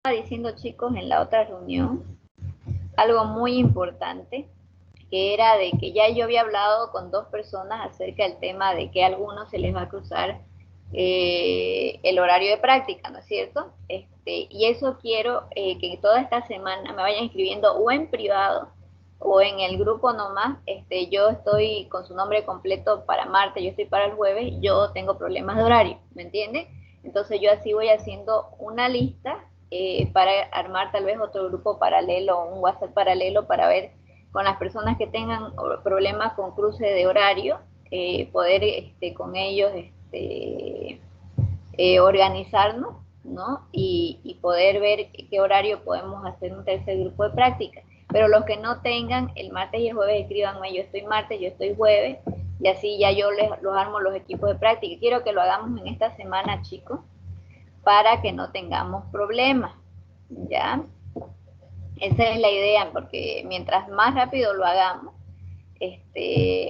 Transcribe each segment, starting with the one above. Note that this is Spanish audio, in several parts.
diciendo, chicos, en la otra reunión, algo muy importante, que era de que ya yo había hablado con 2 personas acerca del tema de que a algunos se les va a cruzar el horario de práctica, ¿no es cierto? Y eso quiero que toda esta semana me vayan escribiendo o en privado o en el grupo nomás. Yo estoy con su nombre completo para martes, yo estoy para el jueves, yo tengo problemas de horario, ¿me entiende? Entonces yo así voy haciendo una lista para armar tal vez otro grupo paralelo, un WhatsApp paralelo para ver con las personas que tengan problemas con cruce de horario, poder con ellos organizarnos, ¿no? Y poder ver qué horario podemos hacer un tercer grupo de práctica. Pero los que no tengan, el martes y el jueves escríbanme, yo estoy martes, yo estoy jueves, y así ya yo los armo los equipos de práctica. Quiero que lo hagamos en esta semana, chicos, para que no tengamos problemas, ¿ya? Esa es la idea, porque mientras más rápido lo hagamos,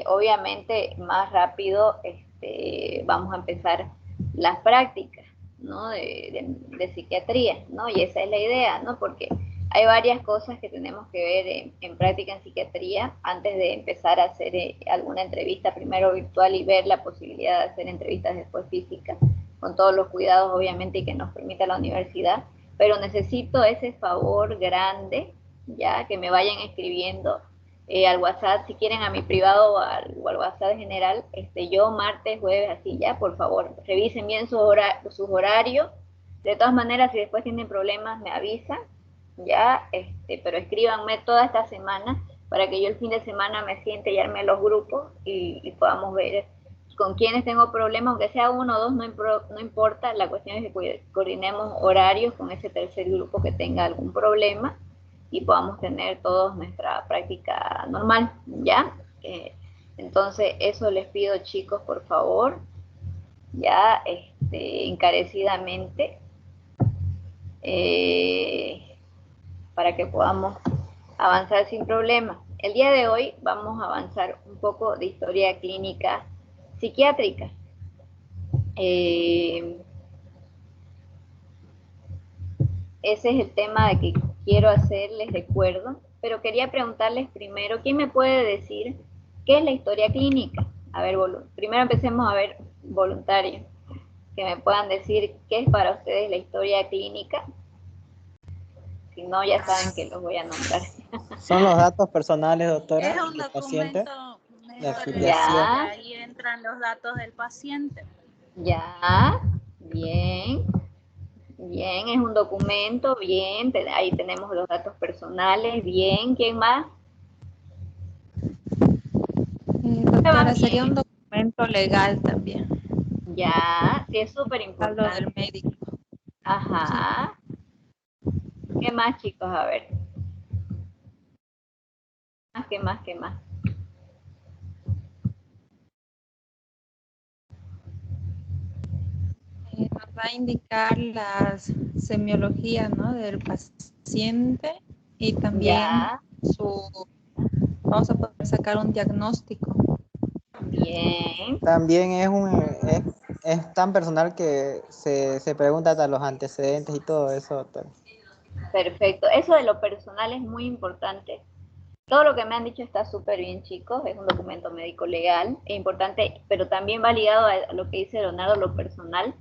obviamente más rápido vamos a empezar las prácticas, ¿no? De psiquiatría, ¿no? Y esa es la idea, ¿no? Porque hay varias cosas que tenemos que ver en práctica en psiquiatría antes de empezar a hacer alguna entrevista, primero virtual y ver la posibilidad de hacer entrevistas después físicas, con todos los cuidados, obviamente, y que nos permita la universidad. Pero necesito ese favor grande, ya, que me vayan escribiendo al WhatsApp, si quieren a mi privado o al WhatsApp general, yo martes, jueves, así ya, por favor, revisen bien sus horarios. De todas maneras, si después tienen problemas, me avisan, ya, pero escríbanme toda esta semana para que yo el fin de semana me siente y arme los grupos y podamos ver con quienes tengo problemas, aunque sea uno o dos, no importa, la cuestión es que coordinemos horarios con ese tercer grupo que tenga algún problema y podamos tener todos nuestra práctica normal, ¿ya? Entonces, eso les pido, chicos, por favor, ya, encarecidamente, para que podamos avanzar sin problema. El día de hoy vamos a avanzar un poco de historia clínica psiquiátrica. Ese es el tema de que quiero hacerles recuerdo, pero quería preguntarles primero, ¿quién me puede decir qué es la historia clínica? A ver, primero empecemos a ver voluntarios, que me puedan decir qué es para ustedes la historia clínica. Si no, ya saben que los voy a nombrar. Son los datos personales, doctora, Es un del paciente, documento de médico afiliación. legal, ahí entran los datos del paciente. Ya, bien. Bien, es un documento, bien, ahí tenemos los datos personales, bien, ¿quién más? Doctora, sería un documento legal también. Ya, sí, es súper Hablo importante. del médico. Ajá. ¿Qué más, chicos? A ver. ¿Qué más? ¿Qué más? Nos va a indicar las semiologías, ¿no?, del paciente y también Ya, vamos a poder sacar un diagnóstico. bien. También es tan personal que se pregunta hasta los antecedentes y todo eso, doctora. Perfecto. Eso de lo personal es muy importante. Todo lo que me han dicho está súper bien, chicos. Es un documento médico legal, es importante, pero también va ligado a lo que dice Leonardo, lo personal,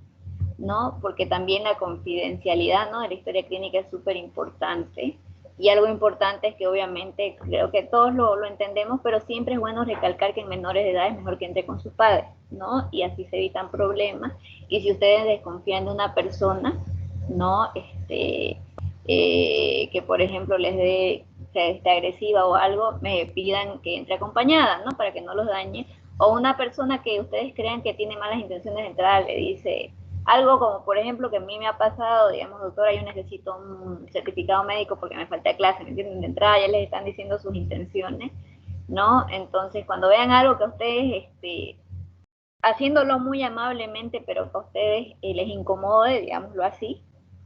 ¿no? Porque también la confidencialidad, ¿no?, de la historia clínica es súper importante. Y algo importante es que obviamente creo que todos lo entendemos, pero siempre es bueno recalcar que en menores de edad es mejor que entre con sus padres, ¿no? Y así se evitan problemas. Y si ustedes desconfían de una persona, ¿no? Que por ejemplo sea agresiva o algo, me pidan que entre acompañada, ¿no? Para que no los dañe. O una persona que ustedes crean que tiene malas intenciones de entrar, le dice algo como, por ejemplo, que a mí me ha pasado, digamos, doctora, yo necesito un certificado médico porque me falta clase, ¿me entienden? De entrada ya les están diciendo sus intenciones, ¿no? Entonces, cuando vean algo que a ustedes, haciéndolo muy amablemente, pero que a ustedes les incomode, digámoslo así,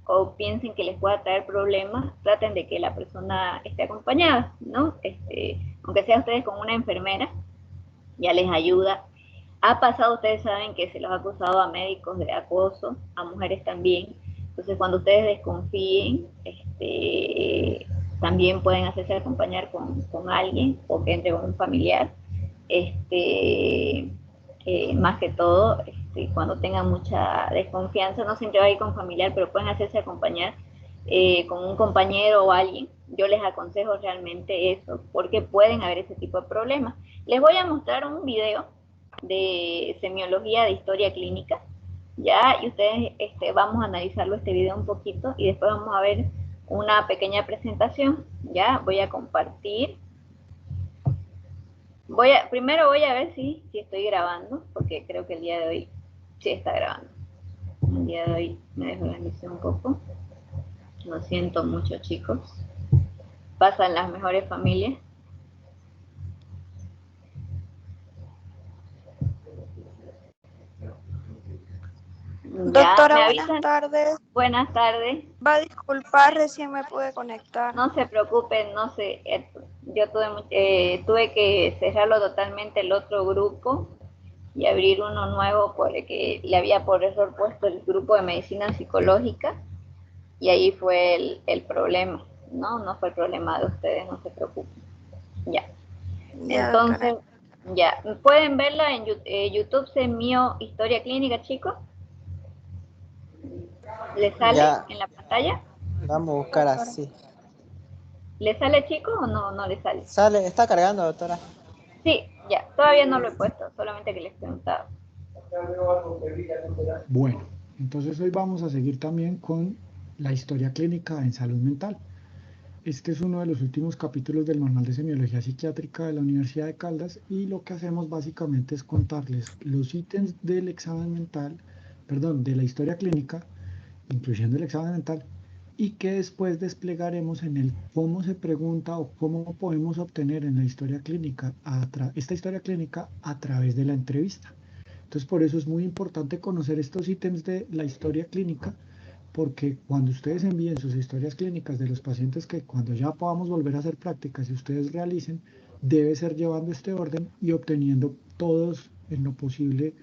o piensen que les pueda traer problemas, traten de que la persona esté acompañada, ¿no? Aunque sea ustedes con una enfermera, ya les ayuda. Ha pasado, ustedes saben que se los ha acusado a médicos de acoso, a mujeres también, Entonces, cuando ustedes desconfíen, también pueden hacerse acompañar con alguien o que entre con un familiar. Más que todo, cuando tengan mucha desconfianza, no siempre va a ir con familiar, pero pueden hacerse acompañar con un compañero o alguien. Yo les aconsejo realmente eso, porque pueden haber ese tipo de problemas. Les voy a mostrar un video de semiología de historia clínica, ya, y ustedes vamos a analizarlo este video un poquito y después vamos a ver una pequeña presentación. Ya, voy a compartir. Primero voy a ver si estoy grabando, porque creo que el día de hoy sí está grabando. El día de hoy me desorganicé un poco. Lo siento mucho, chicos. Pasan las mejores familias. Ya, Doctora, ¿me buenas avisan? tardes. Buenas tardes. Va a disculpar, recién me pude conectar. No se preocupen, no sé. Yo tuve que cerrarlo totalmente el otro grupo y abrir uno nuevo porque le había por error puesto el grupo de medicina psicológica y ahí fue el problema, ¿no? No fue el problema de ustedes, no se preocupen. Ya. Ya, doctora. Entonces, ya. ¿Pueden verla en YouTube? Se mío Historia Clínica, chicos. ¿Le sale Ya, en la pantalla? vamos a buscar así. ¿Le sale, chicos, o no le sale? Sale, está cargando, doctora. Sí, ya. Todavía no lo he puesto, solamente que les preguntaba. Bueno, entonces hoy vamos a seguir también con la historia clínica en salud mental. Este es uno de los últimos capítulos del Manual de Semiología Psiquiátrica de la Universidad de Caldas y lo que hacemos básicamente es contarles los ítems del examen mental, perdón, de la historia clínica, incluyendo el examen mental, y que después desplegaremos en el cómo se pregunta o cómo podemos obtener en la historia clínica, esta historia clínica a través de la entrevista. Entonces, por eso es muy importante conocer estos ítems de la historia clínica, porque cuando ustedes envíen sus historias clínicas de los pacientes que cuando ya podamos volver a hacer prácticas y ustedes realicen, debe ser llevando este orden y obteniendo todos en lo posible,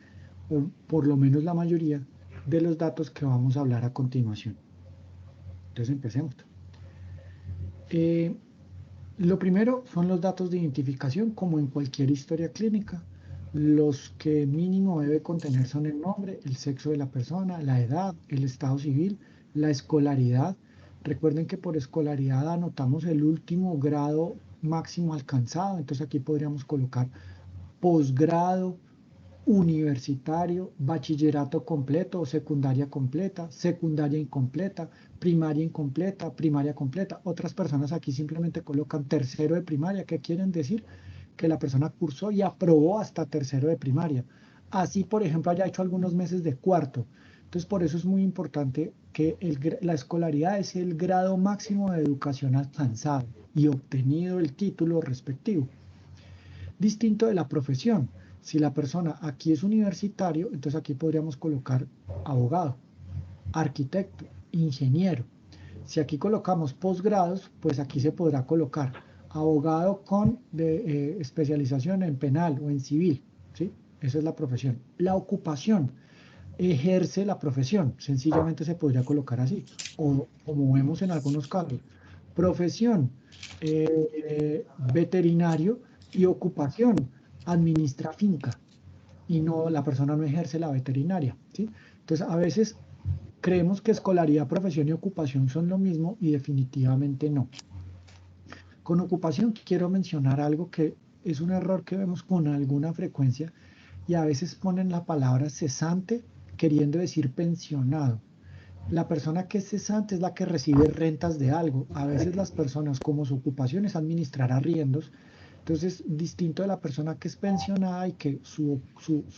o por lo menos la mayoría, de los datos que vamos a hablar a continuación. Entonces, empecemos. Lo primero son los datos de identificación, como en cualquier historia clínica. Los que mínimo debe contener son el nombre, el sexo de la persona, la edad, el estado civil, la escolaridad. Recuerden que por escolaridad anotamos el último grado máximo alcanzado, entonces aquí podríamos colocar posgrado, universitario, bachillerato completo o secundaria completa, secundaria incompleta, primaria completa. Otras personas aquí simplemente colocan tercero de primaria, ¿qué quieren decir? Que la persona cursó y aprobó hasta tercero de primaria. Así, por ejemplo, haya hecho algunos meses de cuarto. Entonces, por eso es muy importante que la escolaridad es el grado máximo de educación alcanzado y obtenido el título respectivo. Distinto de la profesión. Si la persona aquí es universitario, entonces aquí podríamos colocar abogado, arquitecto, ingeniero. Si aquí colocamos posgrados, pues aquí se podrá colocar abogado con especialización en penal o en civil, ¿sí? Esa es la profesión. La ocupación, ejerce la profesión, sencillamente se podría colocar así, o como vemos en algunos casos, profesión, veterinario y ocupación, administra finca y no, la persona no ejerce la veterinaria, ¿sí? Entonces, a veces creemos que escolaridad, profesión y ocupación son lo mismo y definitivamente no. Con ocupación quiero mencionar algo que es un error que vemos con alguna frecuencia y a veces ponen la palabra cesante queriendo decir pensionado. La persona que es cesante es la que recibe rentas de algo. A veces las personas como su ocupación es administrar arriendos, entonces distinto de la persona que es pensionada y que su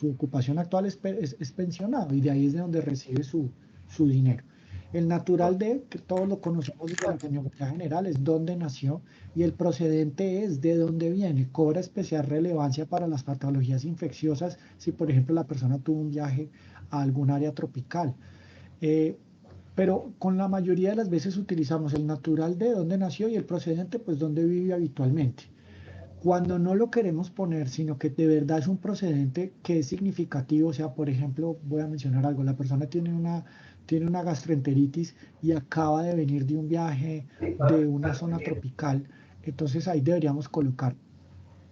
ocupación actual es pensionado y de ahí es de donde recibe su dinero. El natural de, que todos lo conocemos desde la semiología general, es dónde nació y el procedente es de dónde viene. Cobra especial relevancia para las patologías infecciosas si, por ejemplo, la persona tuvo un viaje a algún área tropical. Pero con la mayoría de las veces utilizamos el natural de dónde nació y el procedente, pues dónde vive habitualmente. Cuando no lo queremos poner, sino que de verdad es un procedente que es significativo, o sea, por ejemplo, voy a mencionar algo, la persona tiene una tiene una gastroenteritis y acaba de venir de un viaje de una zona tropical, entonces ahí deberíamos colocar,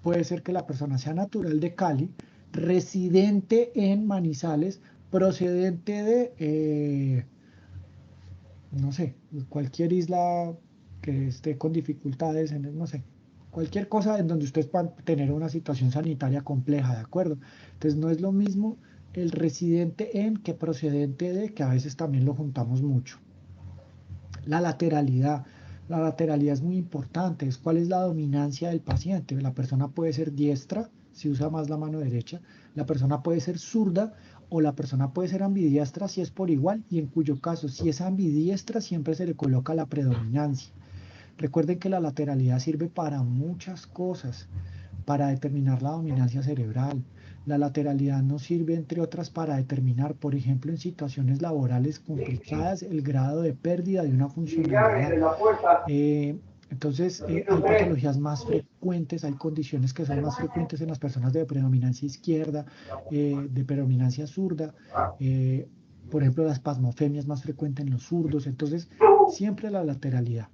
puede ser que la persona sea natural de Cali, residente en Manizales, procedente de, no sé, cualquier isla que esté con dificultades, no sé, cualquier cosa en donde ustedes puedan tener una situación sanitaria compleja, ¿de acuerdo? Entonces no es lo mismo el residente en que procedente de, que a veces también lo juntamos mucho. La lateralidad. La lateralidad es muy importante, es cuál es la dominancia del paciente. La persona puede ser diestra, si usa más la mano derecha, la persona puede ser zurda o la persona puede ser ambidiestra si es por igual, y en cuyo caso, si es ambidiestra, siempre se le coloca la predominancia. Recuerden que la lateralidad sirve para muchas cosas, para determinar la dominancia cerebral. La lateralidad nos sirve, entre otras, para determinar, por ejemplo, en situaciones laborales complicadas, el grado de pérdida de una funcionalidad. Entonces, hay patologías más frecuentes, hay condiciones que son más frecuentes en las personas de predominancia izquierda, de predominancia zurda. Por ejemplo, la espasmofemia es más frecuente en los zurdos. Entonces, siempre la lateralidad.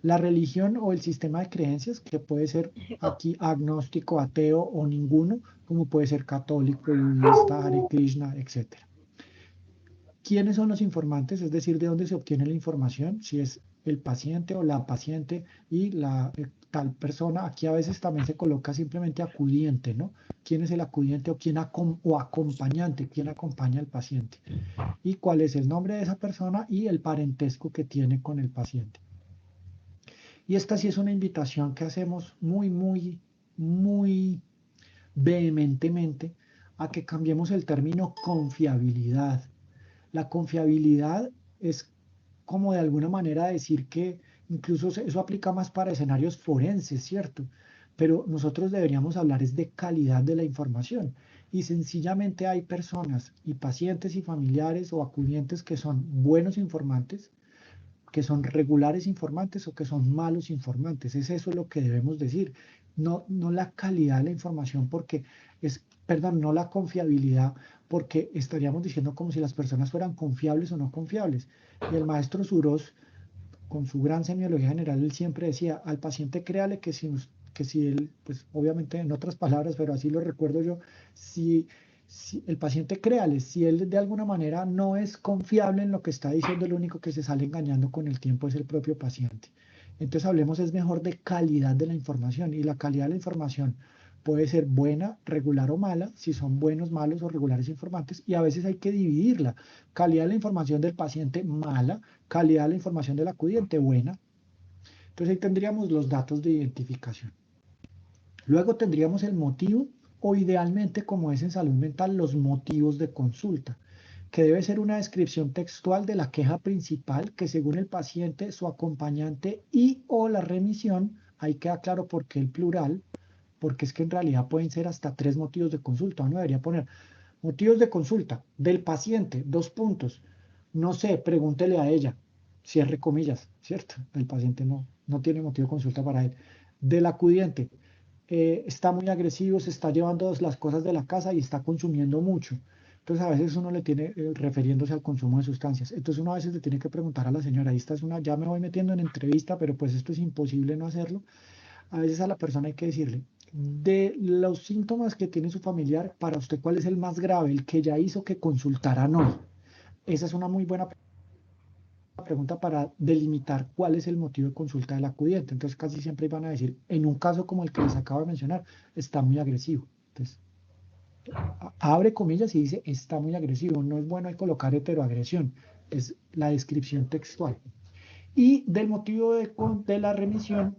La religión o el sistema de creencias, que puede ser aquí agnóstico, ateo o ninguno, como puede ser católico, budista, Hare Krishna, etc. ¿Quiénes son los informantes? Es decir, ¿de dónde se obtiene la información? Si es el paciente o la paciente y la tal persona. Aquí a veces también se coloca simplemente acudiente, ¿no? ¿Quién es el acudiente o quién o acompañante? ¿Quién acompaña al paciente? Y cuál es el nombre de esa persona y el parentesco que tiene con el paciente. Y esta sí es una invitación que hacemos muy vehementemente a que cambiemos el término confiabilidad. La confiabilidad es como de alguna manera decir que incluso eso aplica más para escenarios forenses, ¿cierto? Pero nosotros deberíamos hablar es de calidad de la información. Y sencillamente hay personas y pacientes y familiares o acudientes que son buenos informantes, que son regulares informantes o que son malos informantes. Es eso lo que debemos decir. No la calidad de la información porque no la confiabilidad, porque estaríamos diciendo como si las personas fueran confiables o no confiables. Y el maestro Suros, con su gran semiología general, él siempre decía, al paciente créale que si él, pues obviamente en otras palabras, pero así lo recuerdo yo, si el paciente créale, si él de alguna manera no es confiable en lo que está diciendo, el único que se sale engañando con el tiempo es el propio paciente. Entonces hablemos es mejor de calidad de la información, y la calidad de la información puede ser buena, regular o mala, si son buenos, malos o regulares informantes, y a veces hay que dividirla. Calidad de la información del paciente mala, calidad de la información del acudiente buena. Entonces ahí tendríamos los datos de identificación. Luego tendríamos el motivo, o idealmente, como es en salud mental, los motivos de consulta, que debe ser una descripción textual de la queja principal que, según el paciente, su acompañante y o la remisión, ahí queda claro por qué el plural, porque es que en realidad pueden ser hasta 3 motivos de consulta. Uno debería poner motivos de consulta del paciente, 2 puntos. No sé, pregúntele a ella, cierre comillas, ¿cierto? El paciente no tiene motivo de consulta para él. Del acudiente, está muy agresivo, se está llevando las cosas de la casa y está consumiendo mucho. Entonces a veces uno le tiene, refiriéndose al consumo de sustancias, entonces uno a veces le tiene que preguntar a la señora, esta es una, ya me voy metiendo en entrevista, pero pues esto es imposible no hacerlo. A veces a la persona hay que decirle, de los síntomas que tiene su familiar, para usted, ¿cuál es el más grave? El que ya hizo que consultaran hoy. Esa es una muy buena pregunta para delimitar cuál es el motivo de consulta del acudiente. Entonces casi siempre van a decir, en un caso como el que les acabo de mencionar, está muy agresivo. Entonces, abre comillas y dice, está muy agresivo. No es bueno ahí colocar heteroagresión, es la descripción textual. Y del motivo de la remisión,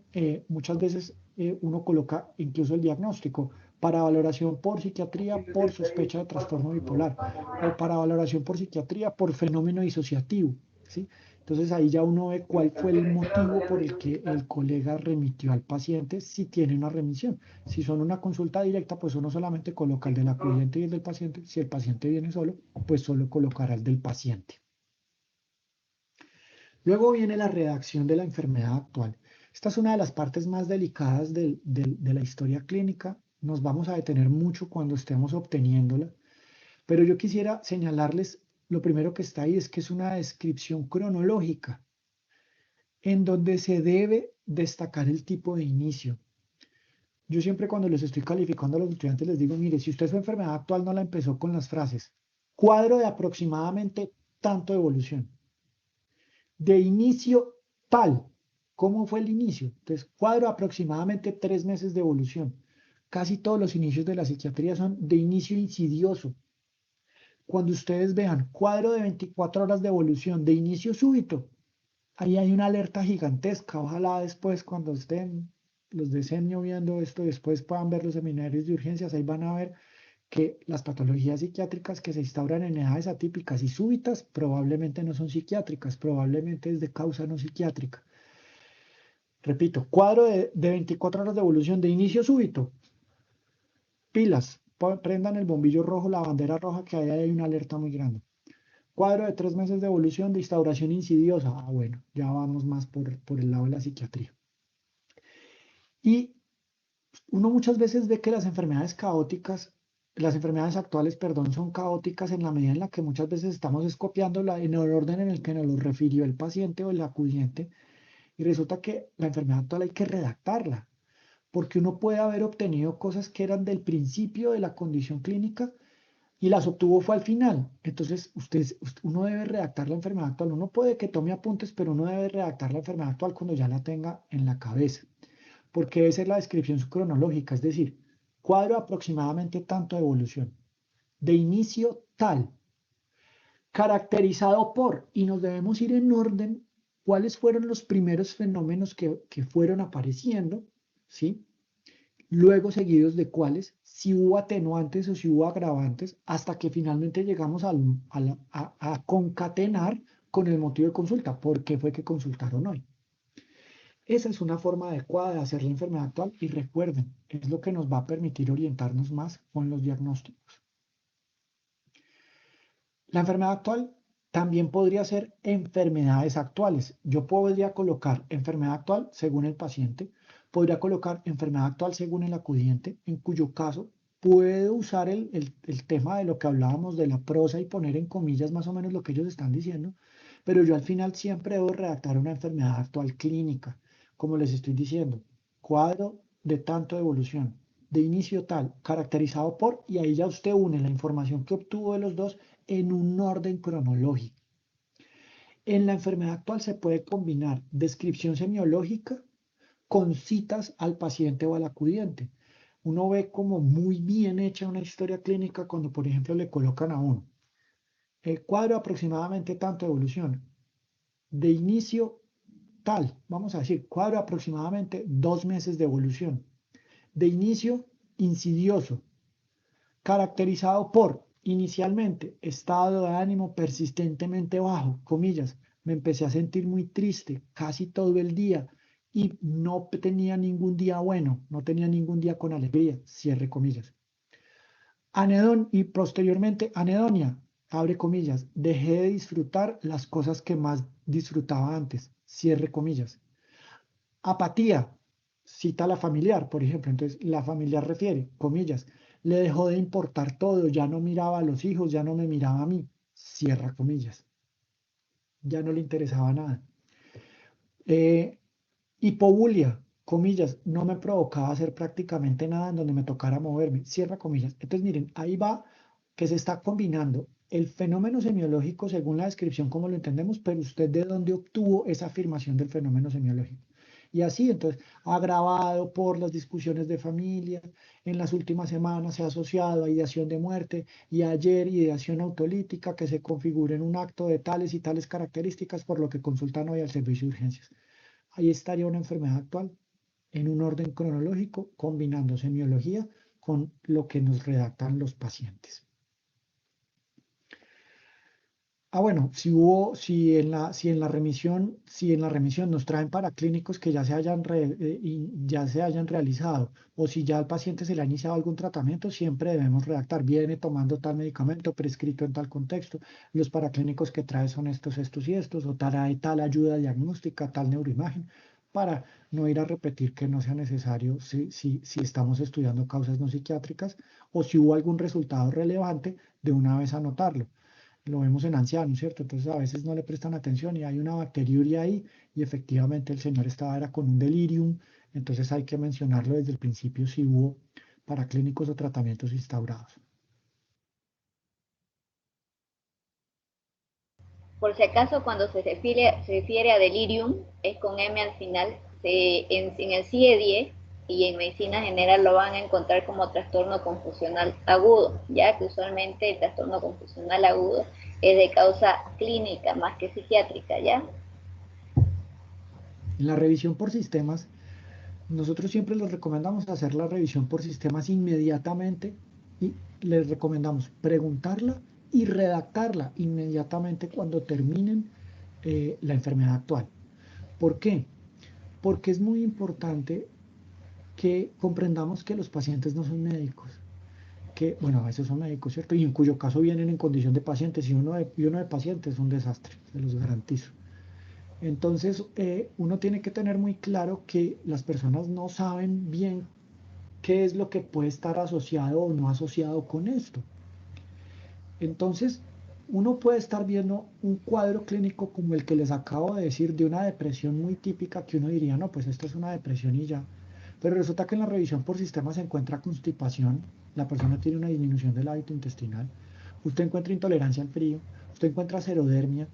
muchas veces uno coloca incluso el diagnóstico para valoración por psiquiatría por sospecha de trastorno bipolar o para valoración por psiquiatría por fenómeno disociativo, ¿sí? Entonces ahí ya uno ve cuál fue el motivo por el que el colega remitió al paciente si tiene una remisión. Si son una consulta directa, pues uno solamente coloca el del acudiente y el del paciente. Si el paciente viene solo, pues solo colocará el del paciente. Luego viene la redacción de la enfermedad actual. Esta es una de las partes más delicadas de la historia clínica. Nos vamos a detener mucho cuando estemos obteniéndola, pero yo quisiera señalarles lo primero que está ahí es que es una descripción cronológica en donde se debe destacar el tipo de inicio. Yo siempre cuando les estoy calificando a los estudiantes les digo, mire, si usted su enfermedad actual no la empezó con las frases, cuadro de aproximadamente tanto de evolución, de inicio tal, ¿cómo fue el inicio? Entonces, cuadro aproximadamente 3 meses de evolución. Casi todos los inicios de la psiquiatría son de inicio insidioso. Cuando ustedes vean cuadro de 24 horas de evolución, de inicio súbito, ahí hay una alerta gigantesca. Ojalá después, cuando estén los de Semio viendo esto, después puedan ver los seminarios de urgencias, ahí van a ver que las patologías psiquiátricas que se instauran en edades atípicas y súbitas probablemente no son psiquiátricas, probablemente es de causa no psiquiátrica. Repito, cuadro de 24 horas de evolución de inicio súbito. Pilas, prendan el bombillo rojo, la bandera roja, que ahí hay una alerta muy grande. Cuadro de 3 meses de evolución de instauración insidiosa. Ah, bueno, ya vamos más por el lado de la psiquiatría. Y uno muchas veces ve que las enfermedades caóticas, las enfermedades actuales, perdón, son caóticas en la medida en la que muchas veces estamos copiándola en el orden en el que nos lo refirió el paciente o el acudiente. Y resulta que la enfermedad actual hay que redactarla, porque uno puede haber obtenido cosas que eran del principio de la condición clínica y las obtuvo fue al final. Entonces, uno debe redactar la enfermedad actual. Uno puede que tome apuntes, pero uno debe redactar la enfermedad actual cuando ya la tenga en la cabeza, porque debe ser la descripción cronológica, es decir, cuadro aproximadamente tanto de evolución, de inicio tal, caracterizado por, y nos debemos ir en orden, cuáles fueron los primeros fenómenos que fueron apareciendo, ¿sí? Luego seguidos de cuáles, si hubo atenuantes o si hubo agravantes, hasta que finalmente llegamos a concatenar con el motivo de consulta, por qué fue que consultaron hoy. Esa es una forma adecuada de hacer la enfermedad actual y recuerden, es lo que nos va a permitir orientarnos más con los diagnósticos. La enfermedad actual también podría ser enfermedades actuales. Yo podría colocar enfermedad actual según el paciente, podría colocar enfermedad actual según el acudiente, en cuyo caso puedo usar el tema de lo que hablábamos de la prosa y poner en comillas más o menos lo que ellos están diciendo, pero yo al final siempre debo redactar una enfermedad actual clínica, como les estoy diciendo, cuadro de tanto de evolución, de inicio tal, caracterizado por, y ahí ya usted une la información que obtuvo de los dos en un orden cronológico. En la enfermedad actual se puede combinar descripción semiológica con citas al paciente o al acudiente. Uno ve como muy bien hecha una historia clínica cuando, por ejemplo, le colocan a uno el cuadro aproximadamente tanto de evolución, de inicio tal, vamos a decir, cuadro aproximadamente 2 meses de evolución, de inicio insidioso, caracterizado por, inicialmente, estado de ánimo persistentemente bajo, comillas, me empecé a sentir muy triste casi todo el día y no tenía ningún día bueno, no tenía ningún día con alegría, cierre comillas. Anedón y posteriormente anedonia, abre comillas, dejé de disfrutar las cosas que más disfrutaba antes, cierre comillas. Apatía, cita la familiar, por ejemplo, entonces la familiar refiere, comillas, le dejó de importar todo, ya no miraba a los hijos, ya no me miraba a mí, cierra comillas, ya no le interesaba nada. Hipobulia, comillas, no me provocaba hacer prácticamente nada en donde me tocara moverme, cierra comillas. Entonces miren, ahí va que se está combinando el fenómeno semiológico según la descripción como lo entendemos, pero usted de dónde obtuvo esa afirmación del fenómeno semiológico. Y así, entonces, agravado por las discusiones de familia, en las últimas semanas se ha asociado a ideación de muerte y ayer ideación autolítica que se configura en un acto de tales y tales características, por lo que consultan hoy al servicio de urgencias. Ahí estaría una enfermedad actual en un orden cronológico, combinando semiología con lo que nos redactan los pacientes. Bueno, si en la remisión nos traen paraclínicos que ya se hayan realizado, o si ya al paciente se le ha iniciado algún tratamiento, siempre debemos redactar, viene tomando tal medicamento prescrito en tal contexto, los paraclínicos que trae son estos y estos, o trae tal ayuda diagnóstica, tal neuroimagen, para no ir a repetir que no sea necesario si estamos estudiando causas no psiquiátricas, o si hubo algún resultado relevante, de una vez anotarlo. lo vemos en ancianos, ¿cierto? Entonces a veces no le prestan atención y hay una bacteriuria ahí y efectivamente el señor era con un delirium, entonces hay que mencionarlo desde el principio si hubo paraclínicos o tratamientos instaurados. Por si acaso, cuando se refiere a delirium, es con M al final. En el CIE-10 y en medicina general lo van a encontrar como trastorno confusional agudo, ya que usualmente el trastorno confusional agudo es de causa clínica más que psiquiátrica, ¿ya? En la revisión por sistemas, nosotros siempre les recomendamos hacer la revisión por sistemas inmediatamente y les recomendamos preguntarla y redactarla inmediatamente cuando terminen la enfermedad actual. ¿Por qué? Porque es muy importante que comprendamos que los pacientes no son médicos, que, bueno, a veces son médicos, ¿cierto? Y en cuyo caso vienen en condición de pacientes y uno de pacientes es un desastre, se los garantizo. Entonces, uno tiene que tener muy claro que las personas no saben bien qué es lo que puede estar asociado o no asociado con esto. Entonces, uno puede estar viendo un cuadro clínico como el que les acabo de decir, de una depresión muy típica que uno diría, no, pues esto es una depresión y ya. Pero resulta que en la revisión por sistema se encuentra constipación, la persona tiene una disminución del hábito intestinal, usted encuentra intolerancia al frío, usted encuentra serodermia,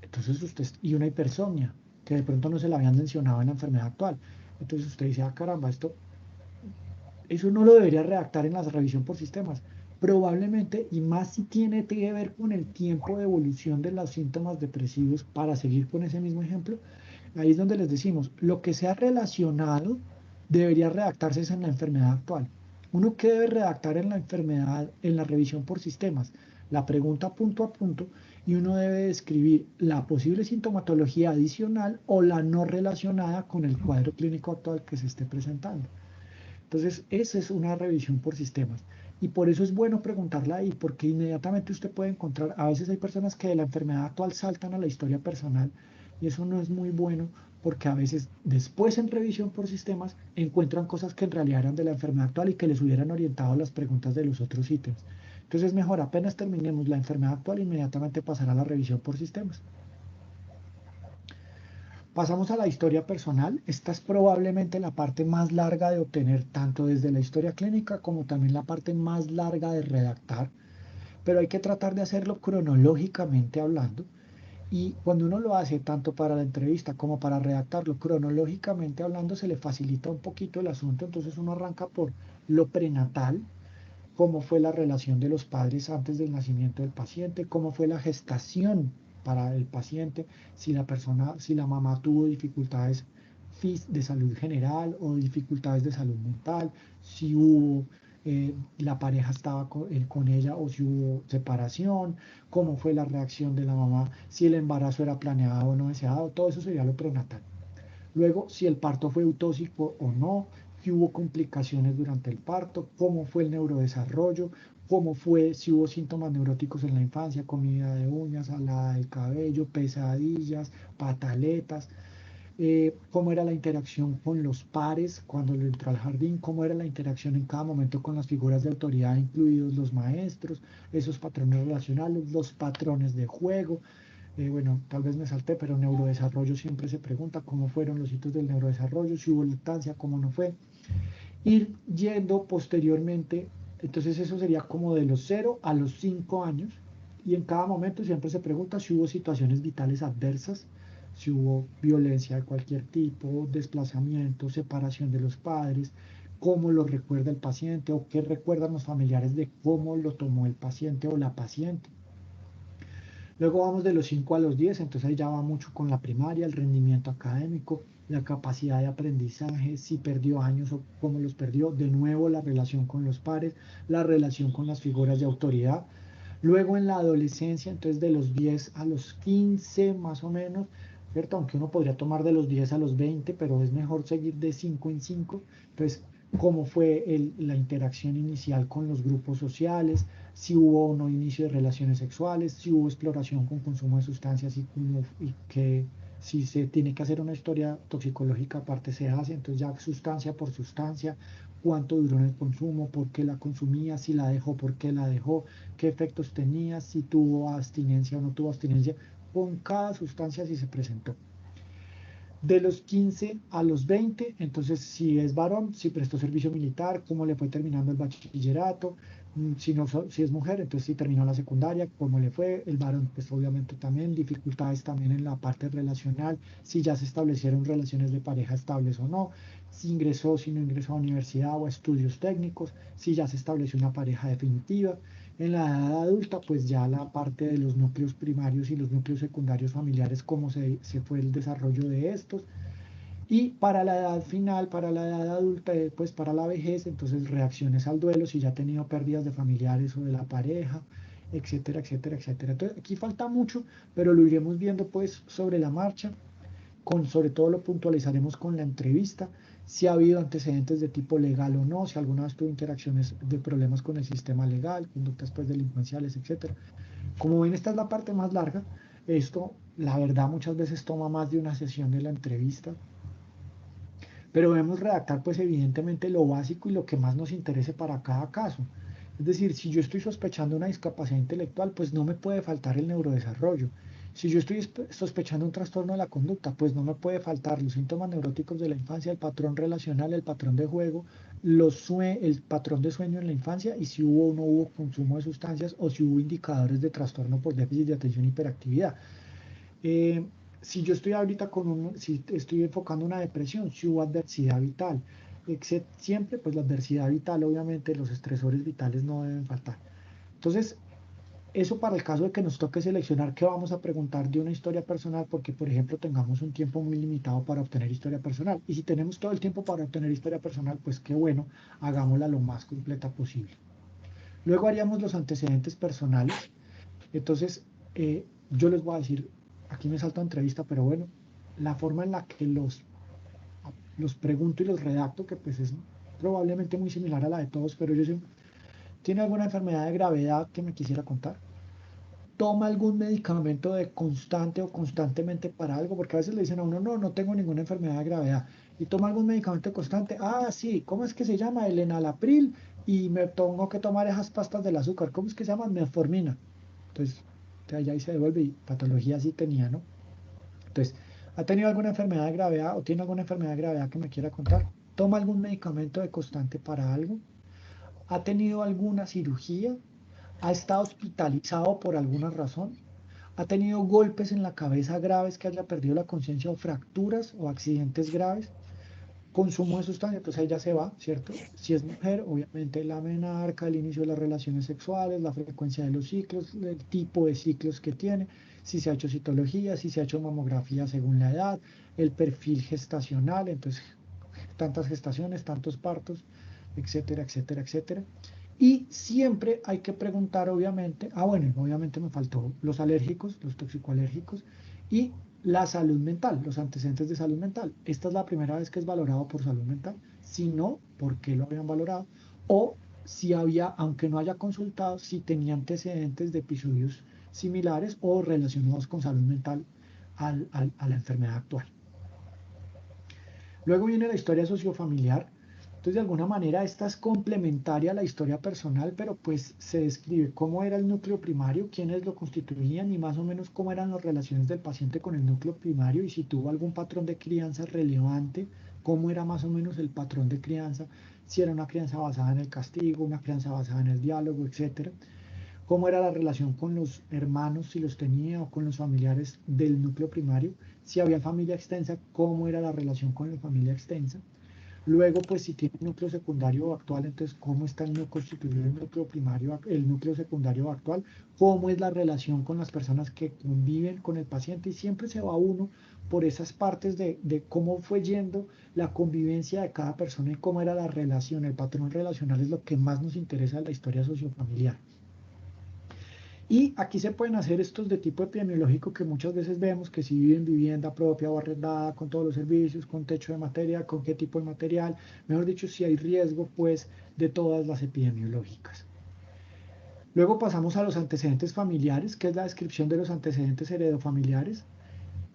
entonces usted, y una hipersomnia, que de pronto no se la habían mencionado en la enfermedad actual. Entonces usted dice, ah, caramba, eso no lo debería redactar en la revisión por sistemas. Probablemente, y más si tiene que ver con el tiempo de evolución de los síntomas depresivos, para seguir con ese mismo ejemplo, ahí es donde les decimos, lo que sea relacionado debería redactarse en la enfermedad actual. Uno que debe redactar en la enfermedad, en la revisión por sistemas, la pregunta punto a punto, y uno debe describir la posible sintomatología adicional o la no relacionada con el cuadro clínico actual que se esté presentando. Entonces, esa es una revisión por sistemas. Y por eso es bueno preguntarla ahí, porque inmediatamente usted puede encontrar, a veces hay personas que de la enfermedad actual saltan a la historia personal, y eso no es muy bueno, porque a veces después en revisión por sistemas encuentran cosas que en realidad eran de la enfermedad actual y que les hubieran orientado las preguntas de los otros ítems. Entonces es mejor apenas terminemos la enfermedad actual, inmediatamente pasar a la revisión por sistemas. Pasamos a la historia personal. Esta es probablemente la parte más larga de obtener, tanto desde la historia clínica como también la parte más larga de redactar, pero hay que tratar de hacerlo cronológicamente hablando. Y cuando uno lo hace tanto para la entrevista como para redactarlo cronológicamente hablando, se le facilita un poquito el asunto. Entonces uno arranca por lo prenatal, cómo fue la relación de los padres antes del nacimiento del paciente, cómo fue la gestación para el paciente, si la mamá tuvo dificultades de salud general o dificultades de salud mental, si hubo, la pareja estaba con ella o si hubo separación, cómo fue la reacción de la mamá, si el embarazo era planeado o no deseado, todo eso sería lo prenatal. Luego, si el parto fue eutóxico o no, si hubo complicaciones durante el parto, cómo fue el neurodesarrollo, cómo fue, si hubo síntomas neuróticos en la infancia, comida de uñas, alada del cabello, pesadillas, pataletas, cómo era la interacción con los pares cuando le entró al jardín, cómo era la interacción en cada momento con las figuras de autoridad, incluidos los maestros, esos patrones relacionales, los patrones de juego. Bueno, tal vez me salté, pero neurodesarrollo siempre se pregunta cómo fueron los hitos del neurodesarrollo, si hubo lactancia, cómo no fue. Ir yendo posteriormente, entonces eso sería como de los 0 a los 5 años, y en cada momento siempre se pregunta si hubo situaciones vitales adversas, si hubo violencia de cualquier tipo, desplazamiento, separación de los padres, cómo lo recuerda el paciente o qué recuerdan los familiares de cómo lo tomó el paciente o la paciente. Luego vamos de los 5 a los 10, entonces ahí ya va mucho con la primaria, el rendimiento académico, la capacidad de aprendizaje, si perdió años o cómo los perdió, de nuevo la relación con los pares, la relación con las figuras de autoridad. Luego en la adolescencia, entonces de los 10 a los 15 más o menos, ¿cierto? Aunque uno podría tomar de los 10 a los 20, pero es mejor seguir de 5 en 5. Entonces, cómo fue la interacción inicial con los grupos sociales, si hubo o no inicio de relaciones sexuales, si hubo exploración con consumo de sustancias y que si se tiene que hacer una historia toxicológica aparte se hace, entonces ya sustancia por sustancia, cuánto duró en el consumo, por qué la consumía, si la dejó, por qué la dejó, qué efectos tenía, si tuvo abstinencia o no tuvo abstinencia, con cada sustancia si se presentó. De los 15 a los 20, entonces si es varón, si prestó servicio militar, cómo le fue terminando el bachillerato, si, no, si es mujer, entonces si terminó la secundaria, cómo le fue, el varón pues obviamente también, dificultades también en la parte relacional, si ya se establecieron relaciones de pareja estables o no, si ingresó, si no ingresó a universidad o a estudios técnicos, si ya se estableció una pareja definitiva. En la edad adulta, pues ya la parte de los núcleos primarios y los núcleos secundarios familiares, cómo se fue el desarrollo de estos. Y para la edad final, para la edad adulta, pues para la vejez, entonces reacciones al duelo, si ya ha tenido pérdidas de familiares o de la pareja, etcétera, etcétera, etcétera. Entonces aquí falta mucho, pero lo iremos viendo pues sobre la marcha. Sobre todo lo puntualizaremos con la entrevista, si ha habido antecedentes de tipo legal o no, si alguna vez tuvo interacciones de problemas con el sistema legal, conductas pues delincuenciales, etcétera. Como ven, esta es la parte más larga. Esto, la verdad, muchas veces toma más de una sesión de la entrevista, pero debemos redactar pues evidentemente lo básico y lo que más nos interese para cada caso. Es decir, si yo estoy sospechando una discapacidad intelectual, pues no me puede faltar el neurodesarrollo. Si yo estoy sospechando un trastorno de la conducta, pues no me puede faltar los síntomas neuróticos de la infancia, el patrón relacional, el patrón de juego, el patrón de sueño en la infancia y si hubo o no hubo consumo de sustancias o si hubo indicadores de trastorno por déficit de atención y hiperactividad. Si yo estoy ahorita si estoy enfocando una depresión, si hubo adversidad vital, siempre pues la adversidad vital, obviamente los estresores vitales no deben faltar. Entonces, eso para el caso de que nos toque seleccionar qué vamos a preguntar de una historia personal, porque por ejemplo tengamos un tiempo muy limitado para obtener historia personal. Y si tenemos todo el tiempo para obtener historia personal, pues qué bueno, hagámosla lo más completa posible. Luego haríamos los antecedentes personales. Entonces, yo les voy a decir, aquí me salto entrevista, pero bueno, la forma en la que los pregunto y los redacto, que pues es probablemente muy similar a la de todos, pero yo siempre, ¿tiene alguna enfermedad de gravedad que me quisiera contar? ¿Toma algún medicamento de constante o constantemente para algo? Porque a veces le dicen a uno, no, no tengo ninguna enfermedad de gravedad. ¿Y toma algún medicamento constante? Ah, sí, ¿cómo es que se llama? El enalapril y me tengo que tomar esas pastas del azúcar. ¿Cómo es que se llama? Metformina. Entonces, allá ahí se devuelve y patología sí tenía, ¿no? Entonces, ¿ha tenido alguna enfermedad de gravedad o tiene alguna enfermedad de gravedad que me quiera contar? ¿Toma algún medicamento de constante para algo? ¿Ha tenido alguna cirugía? ¿Ha estado hospitalizado por alguna razón? ¿Ha tenido golpes en la cabeza graves que haya perdido la conciencia o fracturas o accidentes graves? Consumo de sustancias, pues ahí ya se va, ¿cierto? Si es mujer, obviamente la menarca, el inicio de las relaciones sexuales, la frecuencia de los ciclos, el tipo de ciclos que tiene, si se ha hecho citología, si se ha hecho mamografía según la edad, el perfil gestacional, entonces tantas gestaciones, tantos partos, etcétera, etcétera, etcétera. Y siempre hay que preguntar, obviamente, bueno, obviamente me faltó los alérgicos, los toxicoalérgicos y la salud mental, los antecedentes de salud mental. Esta es la primera vez que es valorado por salud mental. Si no, ¿por qué lo habían valorado? O si había, aunque no haya consultado, si tenía antecedentes de episodios similares o relacionados con salud mental a la enfermedad actual. Luego viene la historia sociofamiliar. Entonces, de alguna manera, esta es complementaria a la historia personal, pero pues se describe cómo era el núcleo primario, quiénes lo constituían y más o menos cómo eran las relaciones del paciente con el núcleo primario y si tuvo algún patrón de crianza relevante, cómo era más o menos el patrón de crianza, si era una crianza basada en el castigo, una crianza basada en el diálogo, etcétera. Cómo era la relación con los hermanos, si los tenía, o con los familiares del núcleo primario, si había familia extensa, cómo era la relación con la familia extensa. Luego, pues si tiene un núcleo secundario actual, entonces cómo está el núcleo constituido el núcleo primario, el núcleo secundario actual, cómo es la relación con las personas que conviven con el paciente y siempre se va uno por esas partes de cómo fue yendo la convivencia de cada persona y cómo era la relación, el patrón relacional es lo que más nos interesa de la historia sociofamiliar. Y aquí se pueden hacer estos de tipo epidemiológico que muchas veces vemos, que si viven en vivienda propia o arrendada, con todos los servicios, con techo de material, con qué tipo de material, mejor dicho, si hay riesgo, pues, de todas las epidemiológicas. Luego pasamos a los antecedentes familiares, que es la descripción de los antecedentes heredofamiliares.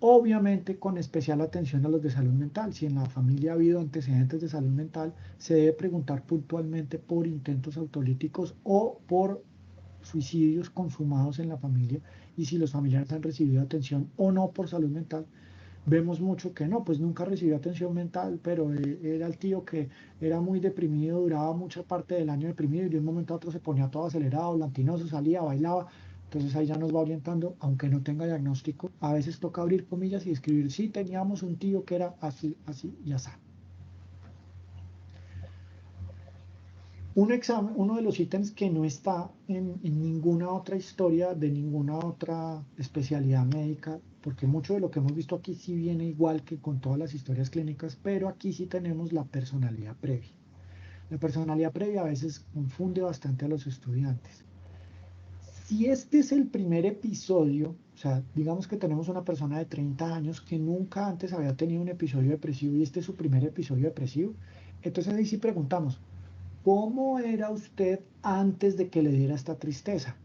obviamente con especial atención a los de salud mental. Si en la familia ha habido antecedentes de salud mental, se debe preguntar puntualmente por intentos autolíticos o por suicidios consumados en la familia, y si los familiares han recibido atención o no por salud mental. Vemos mucho que no, pues nunca recibió atención mental, pero era el tío que era muy deprimido, duraba mucha parte del año deprimido y de un momento a otro se ponía todo acelerado, lantinoso, salía, bailaba. Entonces ahí ya nos va orientando, aunque no tenga diagnóstico. A veces toca abrir comillas y escribir, sí, teníamos un tío que era así, así y así. Un examen, uno de los ítems que no está en ninguna otra historia de ninguna otra especialidad médica, porque mucho de lo que hemos visto aquí sí viene igual que con todas las historias clínicas, pero aquí sí tenemos la personalidad previa. La personalidad previa a veces confunde bastante a los estudiantes. Si este es el primer episodio, o sea, digamos que tenemos una persona de 30 años que nunca antes había tenido un episodio depresivo y este es su primer episodio depresivo, entonces ahí sí preguntamos, ¿cómo era usted antes de que le diera esta tristeza?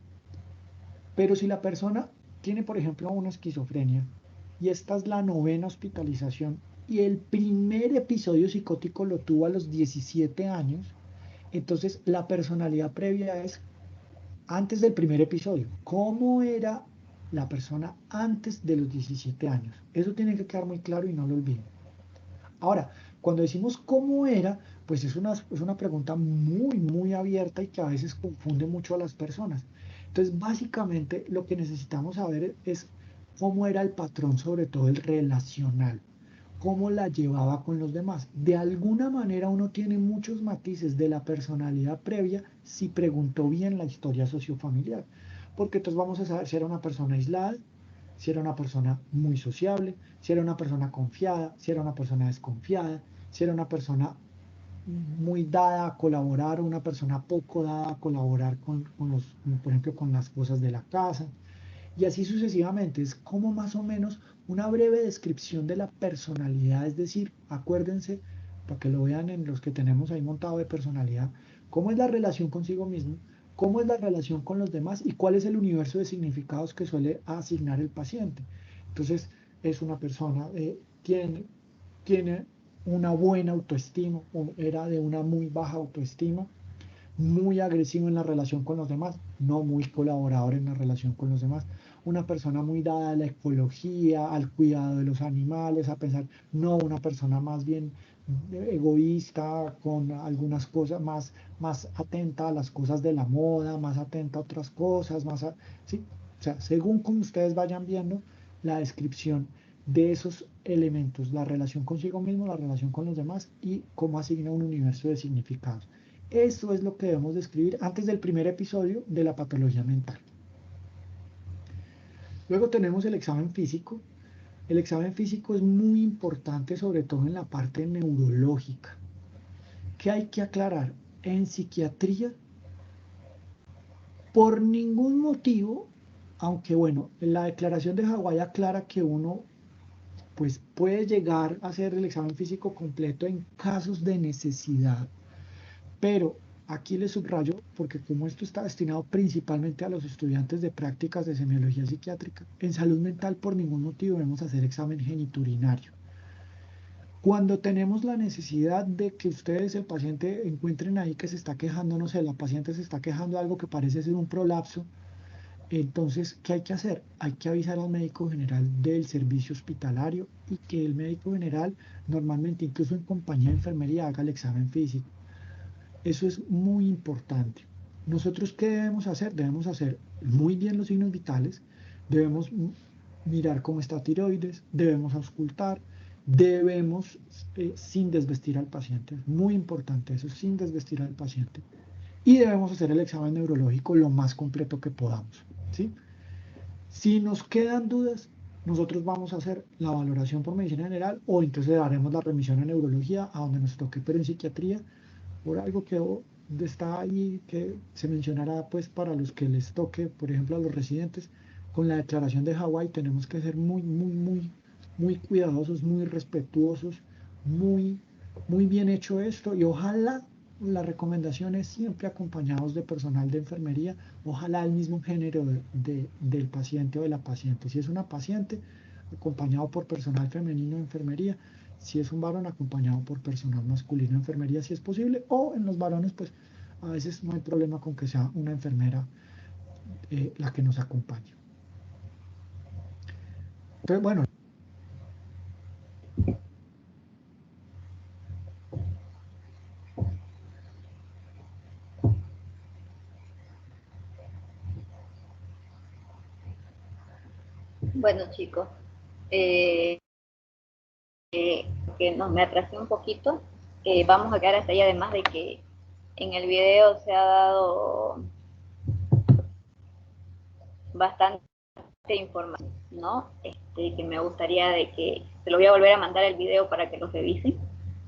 Pero si la persona tiene, por ejemplo, una esquizofrenia y esta es la 9ª hospitalización y el primer episodio psicótico lo tuvo a los 17 años, entonces la personalidad previa es antes del primer episodio. ¿Cómo era la persona antes de los 17 años? Eso tiene que quedar muy claro y no lo olviden. Ahora, cuando decimos cómo era, pues es una pregunta muy, muy abierta y que a veces confunde mucho a las personas. Entonces, básicamente lo que necesitamos saber es cómo era el patrón, sobre todo el relacional, cómo la llevaba con los demás. De alguna manera uno tiene muchos matices de la personalidad previa si preguntó bien la historia sociofamiliar, porque entonces vamos a saber si era una persona aislada, si era una persona muy sociable, si era una persona confiada, si era una persona desconfiada, si era una persona muy dada a colaborar o una persona poco dada a colaborar por ejemplo, con las cosas de la casa. Y así sucesivamente, es como más o menos una breve descripción de la personalidad, es decir, acuérdense, para que lo vean en los que tenemos ahí montado de personalidad, cómo es la relación consigo mismo, cómo es la relación con los demás y cuál es el universo de significados que suele asignar el paciente. Entonces, es una persona, tiene una buena autoestima o era de una muy baja autoestima, muy agresivo en la relación con los demás, no muy colaborador en la relación con los demás, una persona muy dada a la ecología, al cuidado de los animales, a pensar, no una persona más bien egoísta, con algunas cosas más atenta a las cosas de la moda, más atenta a otras cosas, ¿sí? O sea, según como ustedes vayan viendo la descripción de esos elementos, la relación consigo mismo, la relación con los demás y cómo asigna un universo de significados. Eso es lo que debemos describir antes del primer episodio de la patología mental. Luego tenemos el examen físico. El examen físico es muy importante, sobre todo en la parte neurológica. ¿Qué hay que aclarar? En psiquiatría, por ningún motivo, aunque bueno, la declaración de Hawái aclara que uno pues, puede llegar a hacer el examen físico completo en casos de necesidad. Pero aquí les subrayo, porque como esto está destinado principalmente a los estudiantes de prácticas de semiología psiquiátrica, en salud mental por ningún motivo debemos hacer examen geniturinario. Cuando tenemos la necesidad de que ustedes, el paciente, encuentren ahí que se está quejando, no sé, la paciente se está quejando de algo que parece ser un prolapso, entonces, ¿qué hay que hacer? Hay que avisar al médico general del servicio hospitalario y que el médico general, normalmente incluso en compañía de enfermería, haga el examen físico. Eso es muy importante. ¿Nosotros qué debemos hacer? Debemos hacer muy bien los signos vitales, debemos mirar cómo está tiroides, debemos auscultar, debemos, sin desvestir al paciente, es muy importante eso, sin desvestir al paciente. Y debemos hacer el examen neurológico lo más completo que podamos, ¿sí? Si nos quedan dudas, nosotros vamos a hacer la valoración por medicina general o entonces haremos la remisión a neurología a donde nos toque, pero en psiquiatría por algo que está ahí, que se mencionará pues para los que les toque, por ejemplo a los residentes, con la declaración de Hawái tenemos que ser muy, muy, muy, muy cuidadosos, muy respetuosos, muy bien hecho esto y ojalá la recomendación es siempre acompañados de personal de enfermería, ojalá el mismo género del paciente o de la paciente. Si es una paciente, acompañado por personal femenino de enfermería, si es un varón acompañado por personal masculino de enfermería, si es posible, o en los varones, pues a veces no hay problema con que sea una enfermera la que nos acompañe. Entonces, bueno. Bueno, chicos, que me atrasé un poquito, vamos a quedar hasta ahí, además de que en el video se ha dado bastante información, ¿no? Que me gustaría de que, te lo voy a volver a mandar el video para que lo revisen,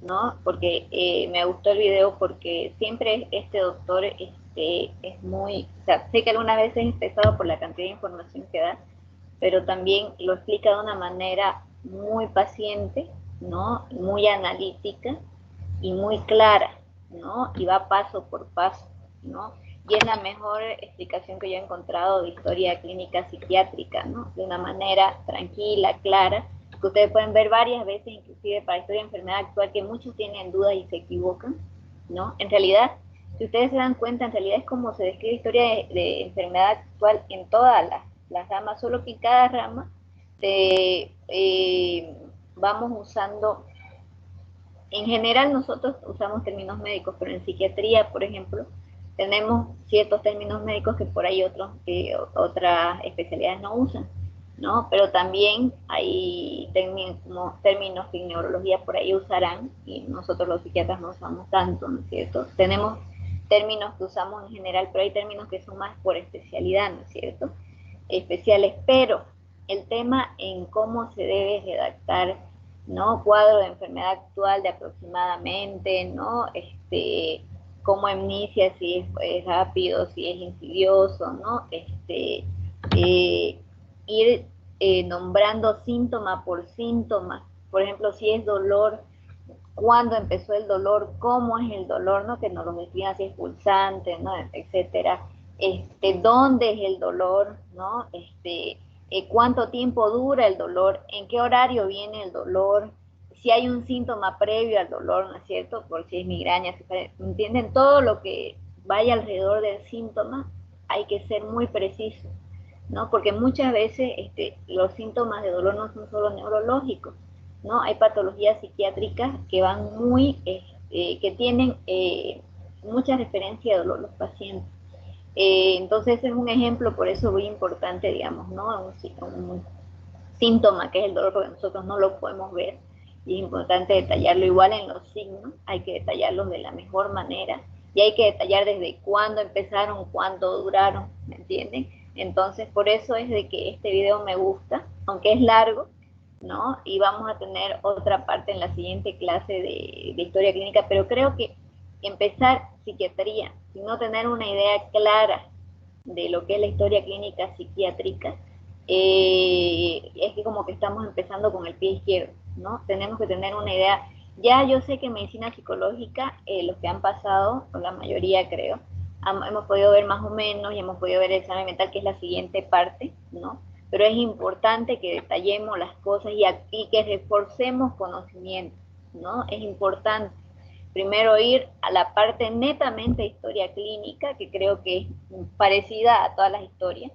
¿no? Porque me gustó el video porque siempre este doctor es muy, o sea, sé que algunas veces es pesado por la cantidad de información que da, pero también lo explica de una manera muy paciente, ¿no? Muy analítica y muy clara, ¿no? Y va paso por paso, ¿no? Y es la mejor explicación que yo he encontrado de historia clínica psiquiátrica, ¿no? De una manera tranquila, clara, que ustedes pueden ver varias veces, inclusive para historia de enfermedad actual, que muchos tienen dudas y se equivocan, ¿no? En realidad, si ustedes se dan cuenta, en realidad es como se describe historia de enfermedad actual en todas las ramas, solo que en cada rama vamos usando, en general nosotros usamos términos médicos, pero en psiquiatría, por ejemplo, tenemos ciertos términos médicos que por ahí otras especialidades no usan, ¿no? Pero también hay términos que en neurología por ahí usarán y nosotros los psiquiatras no usamos tanto, ¿no es cierto? Tenemos términos que usamos en general, pero hay términos que son más por especialidad, ¿no es cierto? Especiales, pero el tema en cómo se debe redactar, ¿no? Cuadro de enfermedad actual de aproximadamente, ¿no? Cómo inicia, si es rápido, si es insidioso, ¿no? Ir nombrando síntoma por síntoma, por ejemplo, si es dolor, cuándo empezó el dolor, cómo es el dolor, ¿no? Que nos lo describan si es pulsante, ¿no? Etcétera. Dónde es el dolor, ¿no? Cuánto tiempo dura el dolor, en qué horario viene el dolor, si hay un síntoma previo al dolor, ¿no es cierto? Por si es migraña, ¿entienden? Todo lo que vaya alrededor del síntoma hay que ser muy preciso, ¿no? Porque muchas veces los síntomas de dolor no son solo neurológicos, ¿no? Hay patologías psiquiátricas que van que tienen mucha referencia de dolor los pacientes. Entonces es un ejemplo, por eso muy importante, digamos, ¿no? Un síntoma que es el dolor, porque nosotros no lo podemos ver, y es importante detallarlo igual en los signos, hay que detallarlos de la mejor manera, y hay que detallar desde cuándo empezaron, cuánto duraron, ¿me entienden? Entonces, por eso es de que este video me gusta, aunque es largo, ¿no? Y vamos a tener otra parte en la siguiente clase de historia clínica, pero creo que empezar psiquiatría sin no tener una idea clara de lo que es la historia clínica psiquiátrica, es que como que estamos empezando con el pie izquierdo, ¿no? Tenemos que tener una idea. Ya yo sé que en medicina psicológica, los que han pasado, o la mayoría creo, hemos podido ver más o menos y hemos podido ver el examen mental, que es la siguiente parte, ¿no? Pero es importante que detallemos las cosas y que reforcemos conocimiento, ¿no? Es importante primero ir a la parte netamente de historia clínica, que creo que es parecida a todas las historias.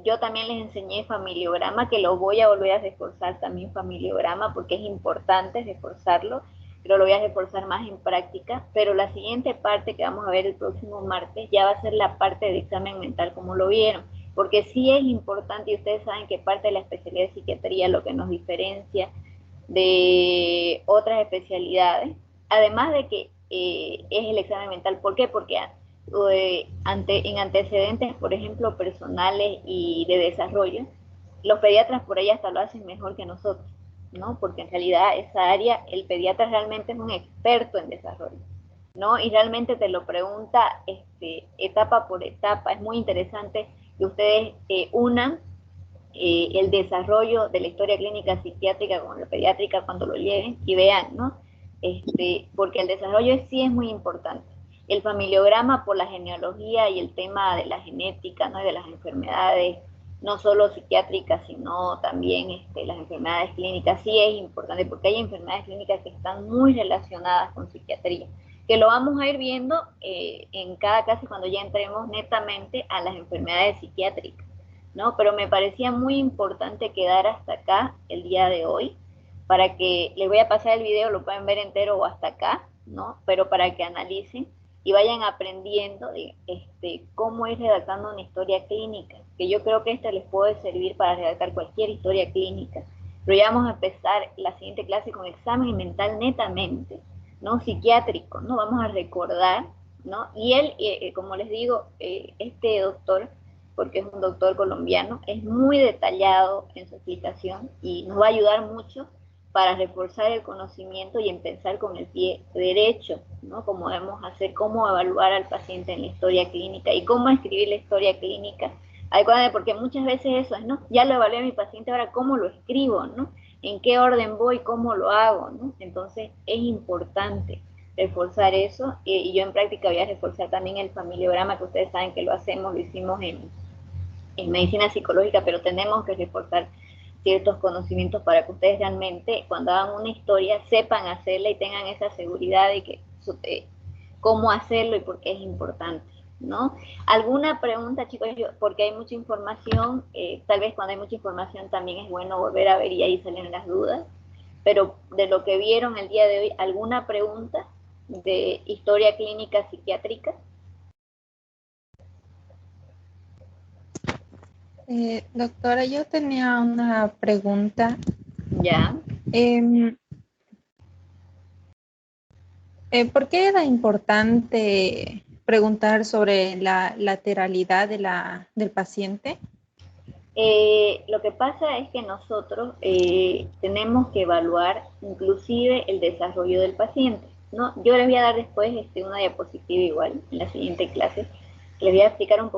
Yo también les enseñé familiograma, que lo voy a volver a reforzar también familiograma, porque es importante reforzarlo, pero lo voy a reforzar más en práctica. Pero la siguiente parte que vamos a ver el próximo martes ya va a ser la parte de examen mental, como lo vieron, porque sí es importante, y ustedes saben que parte de la especialidad de psiquiatría, lo que nos diferencia de otras especialidades, además de que es el examen mental. ¿Por qué? Porque en antecedentes, por ejemplo, personales y de desarrollo, los pediatras por ahí hasta lo hacen mejor que nosotros, ¿no? Porque en realidad esa área, el pediatra realmente es un experto en desarrollo, ¿no? Y realmente te lo pregunta etapa por etapa. Es muy interesante que ustedes unan el desarrollo de la historia clínica psiquiátrica con la pediátrica cuando lo lleven y vean, ¿no? Porque el desarrollo sí es muy importante. El familiograma por la genealogía y el tema de la genética, ¿no? Y de las enfermedades no solo psiquiátricas, sino también las enfermedades clínicas. Sí es importante porque hay enfermedades clínicas que están muy relacionadas con psiquiatría, que lo vamos a ir viendo en cada caso cuando ya entremos netamente a las enfermedades psiquiátricas, ¿no? Pero me parecía muy importante quedar hasta acá el día de hoy, para que les voy a pasar el video, lo pueden ver entero o hasta acá, ¿no? Pero para que analicen y vayan aprendiendo de cómo ir redactando una historia clínica, que yo creo que les puede servir para redactar cualquier historia clínica. Pero ya vamos a empezar la siguiente clase con examen mental netamente, ¿no? Psiquiátrico, ¿no? Vamos a recordar, ¿no? Y él, como les digo, este doctor, porque es un doctor colombiano, es muy detallado en su explicación y nos va a ayudar mucho para reforzar el conocimiento y empezar con el pie derecho, ¿no? Cómo debemos hacer, cómo evaluar al paciente en la historia clínica y cómo escribir la historia clínica. Adecuadamente, porque muchas veces eso es, ¿no? Ya lo evalué a mi paciente, ahora cómo lo escribo, ¿no? En qué orden voy, cómo lo hago, ¿no? Entonces es importante reforzar eso, y yo en práctica voy a reforzar también el familiograma, que ustedes saben que lo hacemos, lo hicimos en medicina psicológica, pero tenemos que reforzar ciertos conocimientos para que ustedes realmente cuando hagan una historia sepan hacerla y tengan esa seguridad de que cómo hacerlo y por qué es importante, ¿no? ¿Alguna pregunta, chicos? Porque hay mucha información, tal vez cuando hay mucha información también es bueno volver a ver y ahí salen las dudas, pero de lo que vieron el día de hoy, ¿alguna pregunta de historia clínica psiquiátrica? Doctora, yo tenía una pregunta. Ya. ¿Por qué era importante preguntar sobre la lateralidad del paciente? Lo que pasa es que nosotros tenemos que evaluar inclusive el desarrollo del paciente, ¿no? Yo les voy a dar después una diapositiva igual en la siguiente clase. Les voy a explicar un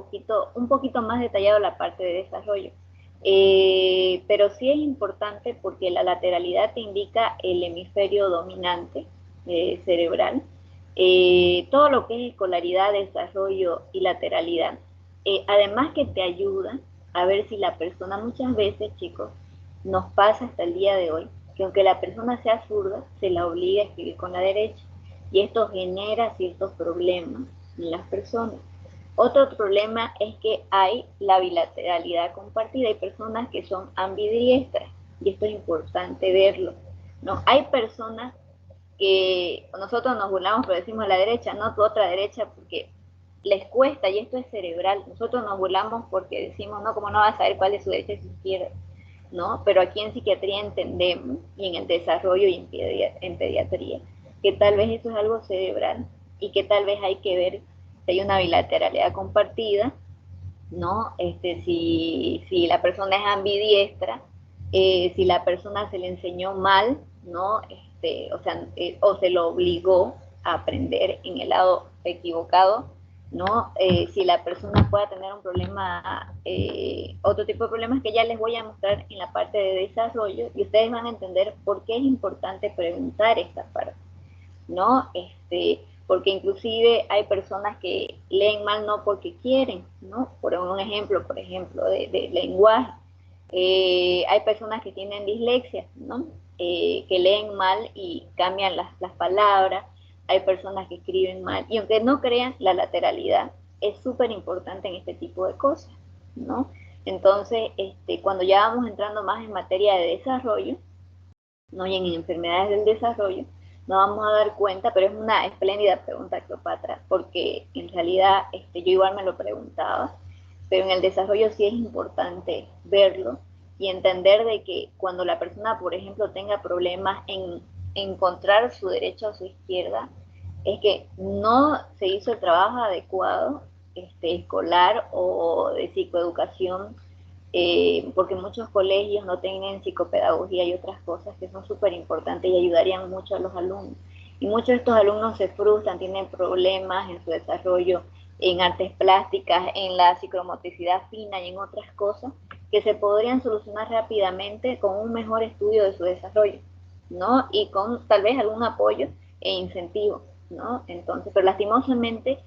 poquito más detallado la parte de desarrollo. Pero sí es importante porque la lateralidad te indica el hemisferio dominante cerebral. Todo lo que es escolaridad, desarrollo y lateralidad. Además que te ayuda a ver si la persona, muchas veces, chicos, nos pasa hasta el día de hoy, que aunque la persona sea zurda, se la obliga a escribir con la derecha. Y esto genera ciertos problemas en las personas. Otro problema es que hay la bilateralidad compartida. Hay personas que son ambidiestras, y esto es importante verlo, ¿no? Hay personas que nosotros nos burlamos, pero decimos la derecha, no tu otra derecha, porque les cuesta, y esto es cerebral. Nosotros nos burlamos porque decimos, no, ¿cómo no vas a saber cuál es su derecha y su izquierda? ¿No? Pero aquí en psiquiatría entendemos, y en el desarrollo y en pediatría, que tal vez eso es algo cerebral, y que tal vez hay que ver si hay una bilateralidad compartida, ¿no? Si la persona es ambidiestra, si la persona se le enseñó mal, ¿no? O se lo obligó a aprender en el lado equivocado, ¿no? Si la persona pueda tener un problema, otro tipo de problemas que ya les voy a mostrar en la parte de desarrollo, y ustedes van a entender por qué es importante preguntar esta parte, ¿no? Porque inclusive hay personas que leen mal no porque quieren, ¿no? Por un ejemplo, de lenguaje. Hay personas que tienen dislexia, ¿no? Que leen mal y cambian las palabras. Hay personas que escriben mal. Y aunque no crean, la lateralidad es súper importante en este tipo de cosas, ¿no? Entonces, cuando ya vamos entrando más en materia de desarrollo, ¿no? Y en enfermedades del desarrollo, nos vamos a dar cuenta, pero es una espléndida pregunta, Cleopatra, porque en realidad yo igual me lo preguntaba, pero en el desarrollo sí es importante verlo y entender de que cuando la persona, por ejemplo, tenga problemas en encontrar su derecha o su izquierda, es que no se hizo el trabajo adecuado escolar o de psicoeducación, porque muchos colegios no tienen psicopedagogía y otras cosas que son súper importantes y ayudarían mucho a los alumnos. Y muchos de estos alumnos se frustran, tienen problemas en su desarrollo, en artes plásticas, en la psicomotricidad fina y en otras cosas que se podrían solucionar rápidamente con un mejor estudio de su desarrollo, ¿no? Y con tal vez algún apoyo e incentivo, ¿no? Entonces, pero lastimosamente,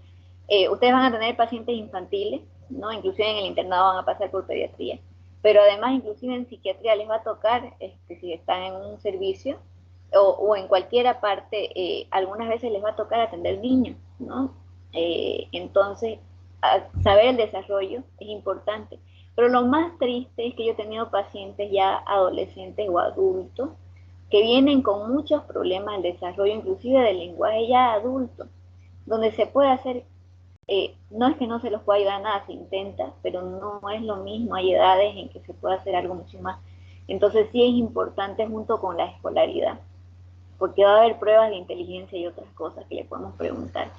ustedes van a tener pacientes infantiles, ¿no? Inclusive en el internado van a pasar por pediatría. Pero además, inclusive en psiquiatría les va a tocar, si están en un servicio o en cualquier parte, algunas veces les va a tocar atender niños, ¿no? Entonces, saber el desarrollo es importante. Pero lo más triste es que yo he tenido pacientes ya adolescentes o adultos que vienen con muchos problemas del desarrollo, inclusive del lenguaje ya adulto, donde se puede hacer, no es que no se los pueda ayudar a nada, se intenta, pero no es lo mismo, hay edades en que se puede hacer algo mucho más. Entonces sí es importante junto con la escolaridad, porque va a haber pruebas de inteligencia y otras cosas que le podemos preguntar.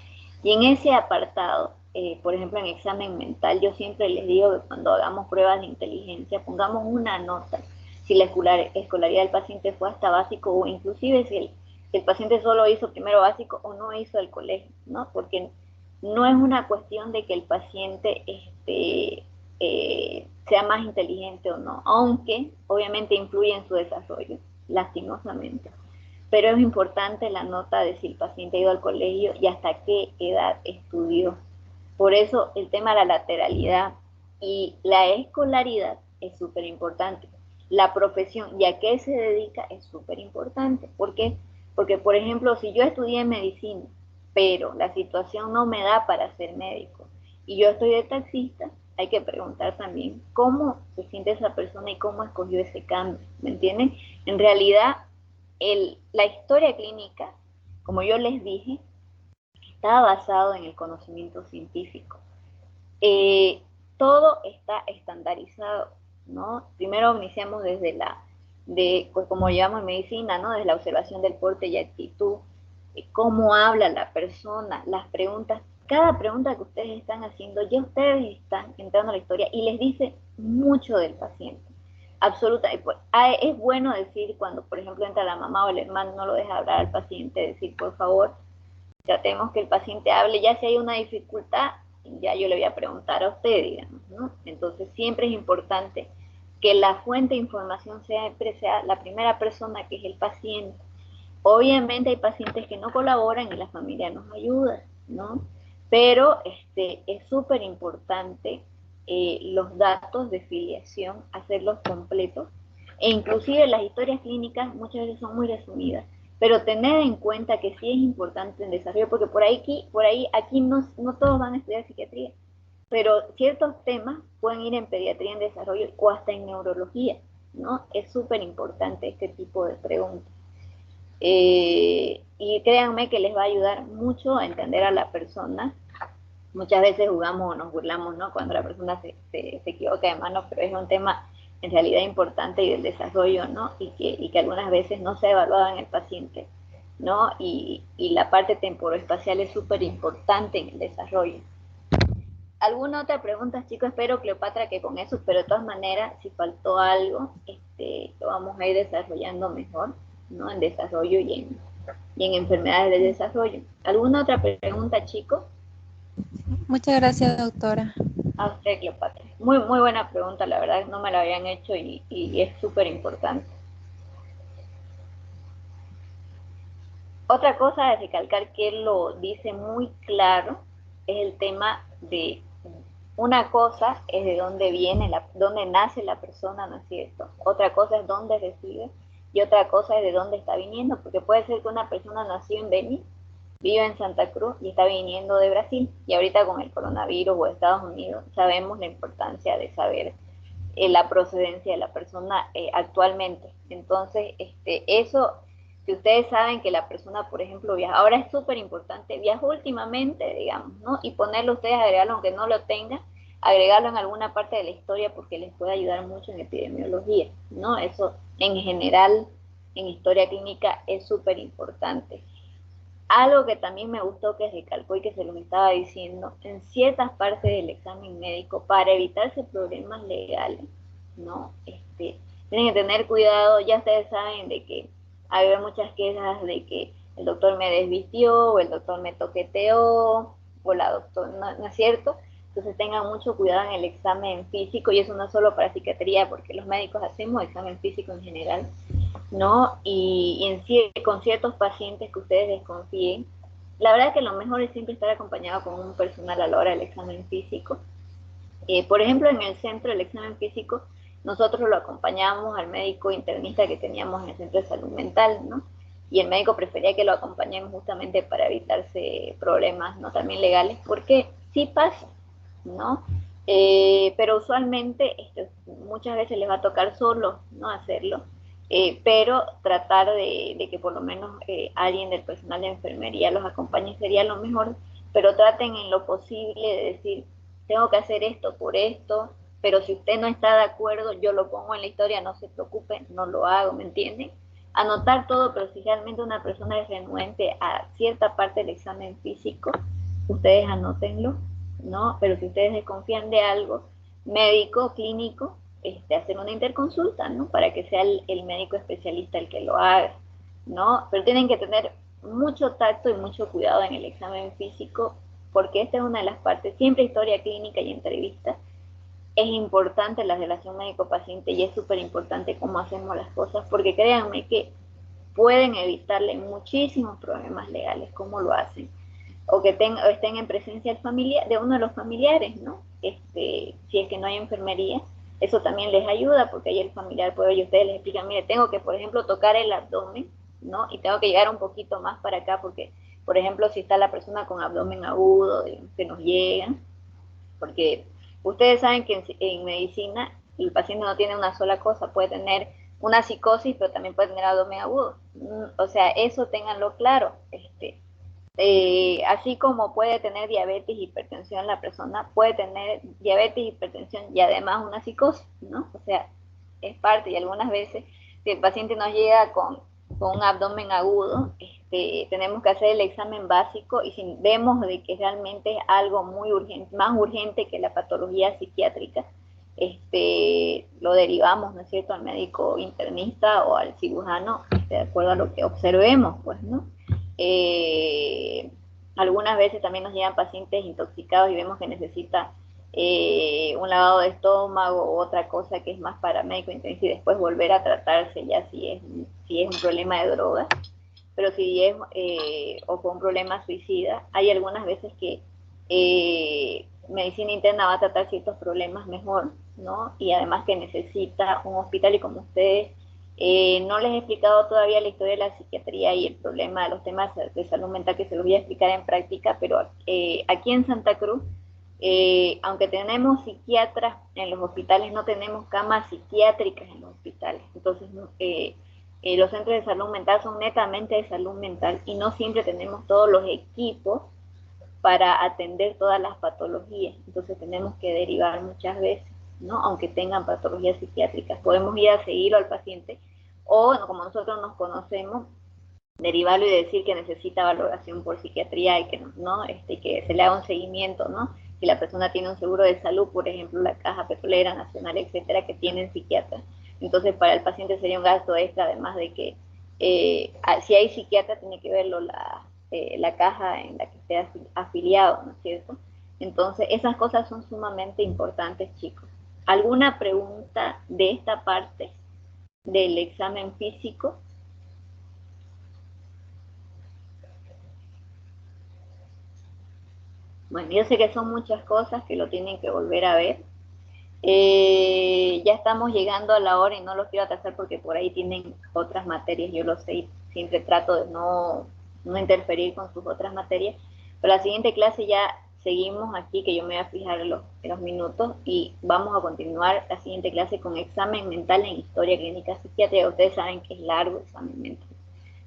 Y en ese apartado, por ejemplo, en examen mental, yo siempre les digo que cuando hagamos pruebas de inteligencia, pongamos una nota, si la escolaridad del paciente fue hasta básico, o inclusive si el paciente solo hizo primero básico o no hizo el colegio, ¿no? Porque no es una cuestión de que el paciente sea más inteligente o no, aunque obviamente influye en su desarrollo, lastimosamente. Pero es importante la nota de si el paciente ha ido al colegio y hasta qué edad estudió. Por eso el tema de la lateralidad y la escolaridad es súper importante. La profesión y a qué se dedica es súper importante. ¿Por qué? Porque, por ejemplo, si yo estudié medicina, pero la situación no me da para ser médico y yo estoy de taxista, hay que preguntar también cómo se siente esa persona y cómo escogió ese cambio, ¿me entienden? En realidad, la historia clínica, como yo les dije, está basado en el conocimiento científico. Todo está estandarizado, ¿no? Primero iniciamos desde pues como llamamos en medicina, ¿no? Desde la observación del porte y actitud, cómo habla la persona, las preguntas, cada pregunta que ustedes están haciendo, ya ustedes están entrando a la historia y les dice mucho del paciente. Absoluta. Es bueno decir cuando, por ejemplo, entra la mamá o el hermano, no lo deja hablar al paciente, decir, por favor, tratemos que el paciente hable, ya si hay una dificultad, ya yo le voy a preguntar a usted, digamos, ¿no? Entonces siempre es importante que la fuente de información siempre sea la primera persona, que es el paciente. Obviamente hay pacientes que no colaboran y la familia nos ayuda, ¿no? Pero es súper importante los datos de filiación, hacerlos completos, e inclusive las historias clínicas muchas veces son muy resumidas, pero tener en cuenta que sí es importante el desarrollo, porque aquí no todos van a estudiar psiquiatría, pero ciertos temas pueden ir en pediatría en desarrollo o hasta en neurología, ¿no? Es súper importante este tipo de preguntas. Y créanme que les va a ayudar mucho a entender a la persona. Muchas veces jugamos o nos burlamos, ¿no? Cuando la persona se equivoca de mano, pero es un tema en realidad importante y del desarrollo, ¿no? Y que algunas veces no se ha evaluado en el paciente, ¿no? Y la parte temporoespacial es súper importante en el desarrollo. ¿Alguna otra pregunta, chicos? Espero, Cleopatra, que con eso, pero de todas maneras, si faltó algo, lo vamos a ir desarrollando mejor, ¿no? En desarrollo y en enfermedades del desarrollo. ¿Alguna otra pregunta, chicos? Muchas gracias, doctora. A usted, Cleopatra. Muy, muy buena pregunta, la verdad, no me la habían hecho y es súper importante. Otra cosa de recalcar que él lo dice muy claro es el tema de una cosa es de dónde viene, dónde nace la persona, ¿no es cierto? Otra cosa es dónde reside y otra cosa es de dónde está viniendo, porque puede ser que una persona nació en Beni, vive en Santa Cruz y está viniendo de Brasil, y ahorita con el coronavirus o Estados Unidos sabemos la importancia de saber la procedencia de la persona actualmente. Entonces, eso, si ustedes saben que la persona, por ejemplo, viaja, ahora es súper importante, viajó últimamente, digamos, ¿no? Y ponerlo ustedes, agregarlo, aunque no lo tengan, agregarlo en alguna parte de la historia porque les puede ayudar mucho en epidemiología, ¿no? Eso en general en historia clínica es súper importante. Algo que también me gustó que recalcó y que se lo estaba diciendo, en ciertas partes del examen médico, para evitarse problemas legales, ¿no? Tienen que tener cuidado, ya ustedes saben de que hay muchas quejas de que el doctor me desvistió, o el doctor me toqueteó, o la doctora, no es cierto. Entonces tengan mucho cuidado en el examen físico, y eso no solo para psiquiatría, porque los médicos hacemos examen físico en general, ¿no? Con ciertos pacientes que ustedes desconfíen, la verdad que lo mejor es siempre estar acompañado con un personal a la hora del examen físico, Por ejemplo, en el centro del examen físico, nosotros lo acompañamos al médico internista que teníamos en el centro de salud mental, ¿no? Y el médico prefería que lo acompañemos justamente para evitarse problemas, ¿no? También legales, porque sí pasa, ¿no? Pero usualmente muchas veces les va a tocar solo, ¿no? Hacerlo, pero tratar de que por lo menos alguien del personal de enfermería los acompañe sería lo mejor, pero traten en lo posible de decir, tengo que hacer esto por esto, pero si usted no está de acuerdo, yo lo pongo en la historia, no se preocupe, no lo hago, ¿me entienden? Anotar todo, pero si realmente una persona es renuente a cierta parte del examen físico, ustedes anótenlo, ¿no? Pero si ustedes desconfían de algo médico, clínico, hacer una interconsulta, ¿no? Para que sea el médico especialista el que lo haga, ¿no? Pero tienen que tener mucho tacto y mucho cuidado en el examen físico, porque esta es una de las partes, siempre historia clínica y entrevista, es importante la relación médico-paciente y es súper importante cómo hacemos las cosas, porque créanme que pueden evitarle muchísimos problemas legales, cómo lo hacen, o que estén en presencia de uno de los familiares, ¿no? Si es que no hay enfermería, eso también les ayuda, porque ahí el familiar puede, y ustedes les explican, mire, tengo que, por ejemplo, tocar el abdomen, ¿no? Y tengo que llegar un poquito más para acá, porque, por ejemplo, si está la persona con abdomen agudo, que nos llegan, porque ustedes saben que en medicina el paciente no tiene una sola cosa, puede tener una psicosis, pero también puede tener abdomen agudo. O sea, eso ténganlo claro. Así como puede tener diabetes, hipertensión la persona, puede tener diabetes, hipertensión y además una psicosis, ¿no? O sea, es parte, y algunas veces, si el paciente nos llega con un abdomen agudo, tenemos que hacer el examen básico y si vemos de que realmente es algo muy urgente, más urgente que la patología psiquiátrica, lo derivamos, ¿no es cierto?, al médico internista o al cirujano, de acuerdo a lo que observemos, pues, ¿no? Algunas veces también nos llegan pacientes intoxicados y vemos que necesita un lavado de estómago o otra cosa que es más para médico internista y después volver a tratarse ya si es un problema de droga, pero si es o con un problema suicida, hay algunas veces que medicina interna va a tratar ciertos problemas mejor, ¿no? Y además que necesita un hospital y como ustedes no les he explicado todavía la historia de la psiquiatría y el problema de los temas de salud mental que se los voy a explicar en práctica, pero aquí en Santa Cruz, aunque tenemos psiquiatras en los hospitales, no tenemos camas psiquiátricas en los hospitales. Entonces, los centros de salud mental son netamente de salud mental y no siempre tenemos todos los equipos para atender todas las patologías. Entonces tenemos que derivar muchas veces, ¿no? Aunque tengan patologías psiquiátricas. Podemos ir a seguirlo al paciente o, como nosotros nos conocemos, derivarlo y decir que necesita valoración por psiquiatría y que, ¿no? Que se le haga un seguimiento, ¿no? Si la persona tiene un seguro de salud, por ejemplo, la Caja Petrolera Nacional, etcétera, que tienen psiquiatras. Entonces, para el paciente sería un gasto extra, además de que si hay psiquiatra, tiene que verlo la caja en la que esté afiliado, ¿no es cierto? Entonces, esas cosas son sumamente importantes, chicos. ¿Alguna pregunta de esta parte del examen físico? Bueno, yo sé que son muchas cosas que lo tienen que volver a ver. Ya estamos llegando a la hora y no los quiero atrasar porque por ahí tienen otras materias, yo lo sé, siempre trato de no interferir con sus otras materias, pero la siguiente clase ya seguimos aquí, que yo me voy a fijar en los minutos y vamos a continuar la siguiente clase con examen mental en historia clínica psiquiátrica. Ustedes saben que es largo examen mental,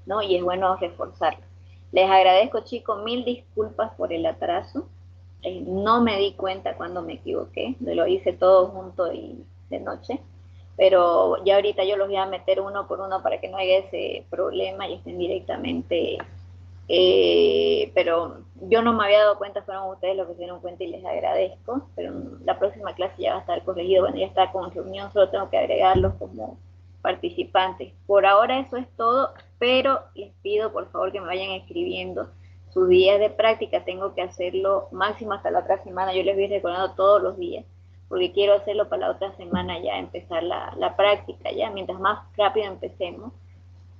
¿no? Y es bueno reforzarlo. Les agradezco, chicos, mil disculpas por el atraso. No me di cuenta cuando me equivoqué, lo hice todo junto y de noche, pero ya ahorita yo los voy a meter uno por uno para que no haya ese problema y estén directamente, pero yo no me había dado cuenta, fueron ustedes los que se dieron cuenta y les agradezco, pero la próxima clase ya va a estar corregido, bueno, ya está con reunión, solo tengo que agregarlos como participantes. Por ahora eso es todo, pero les pido por favor que me vayan escribiendo sus días de práctica. Tengo que hacerlo máximo hasta la otra semana, yo les voy recordando todos los días, porque quiero hacerlo para la otra semana ya, empezar la práctica ya, mientras más rápido empecemos,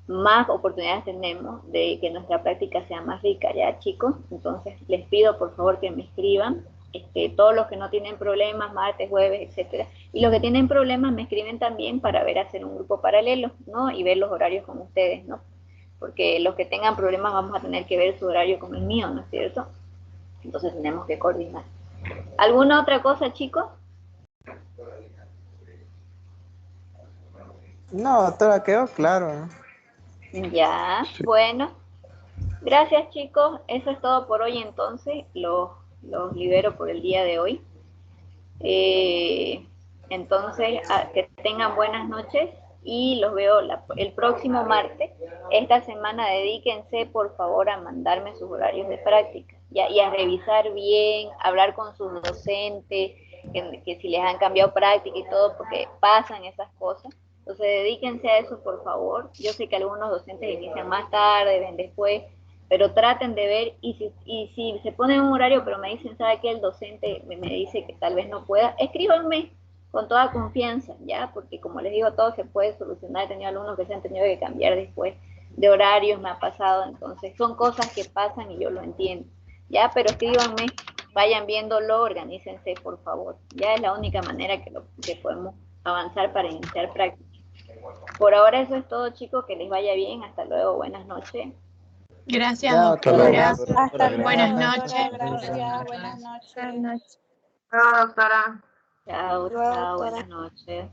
más oportunidades tenemos de que nuestra práctica sea más rica ya, chicos. Entonces les pido por favor que me escriban todos los que no tienen problemas, martes, jueves, etcétera. Y los que tienen problemas me escriben también para ver hacer un grupo paralelo, ¿no? Y ver los horarios con ustedes, ¿no? Porque los que tengan problemas vamos a tener que ver su horario con el mío, ¿no es cierto? Entonces tenemos que coordinar. ¿Alguna otra cosa, chicos? No, todo quedó claro. Ya, bueno. Gracias, chicos. Eso es todo por hoy entonces. Los libero por el día de hoy. Entonces, que tengan buenas noches y los veo el próximo martes. Esta semana dedíquense, por favor, a mandarme sus horarios de práctica y a revisar bien, hablar con sus docentes, que si les han cambiado práctica y todo, porque pasan esas cosas. Entonces, dedíquense a eso, por favor. Yo sé que algunos docentes inician más tarde, ven después, pero traten de ver, y si se pone un horario, pero me dicen, ¿sabe qué? El docente me dice que tal vez no pueda, escríbanme con toda confianza, ¿ya? Porque como les digo, todo se puede solucionar. He tenido alumnos que se han tenido que cambiar después de horarios, me ha pasado, entonces son cosas que pasan y yo lo entiendo, ¿ya? Pero escríbanme, vayan viéndolo, organícense, por favor, ya es la única manera que podemos avanzar para iniciar práctica. Por ahora eso es todo, chicos, que les vaya bien, hasta luego, buenas noches. Gracias, Ya, doctora. gracias. Hasta luego, Buenas doctora, noches. gracias, buenas noches. Buenas noches. Chao, doctora. Chao, Luego, chao, doctora. buenas noches.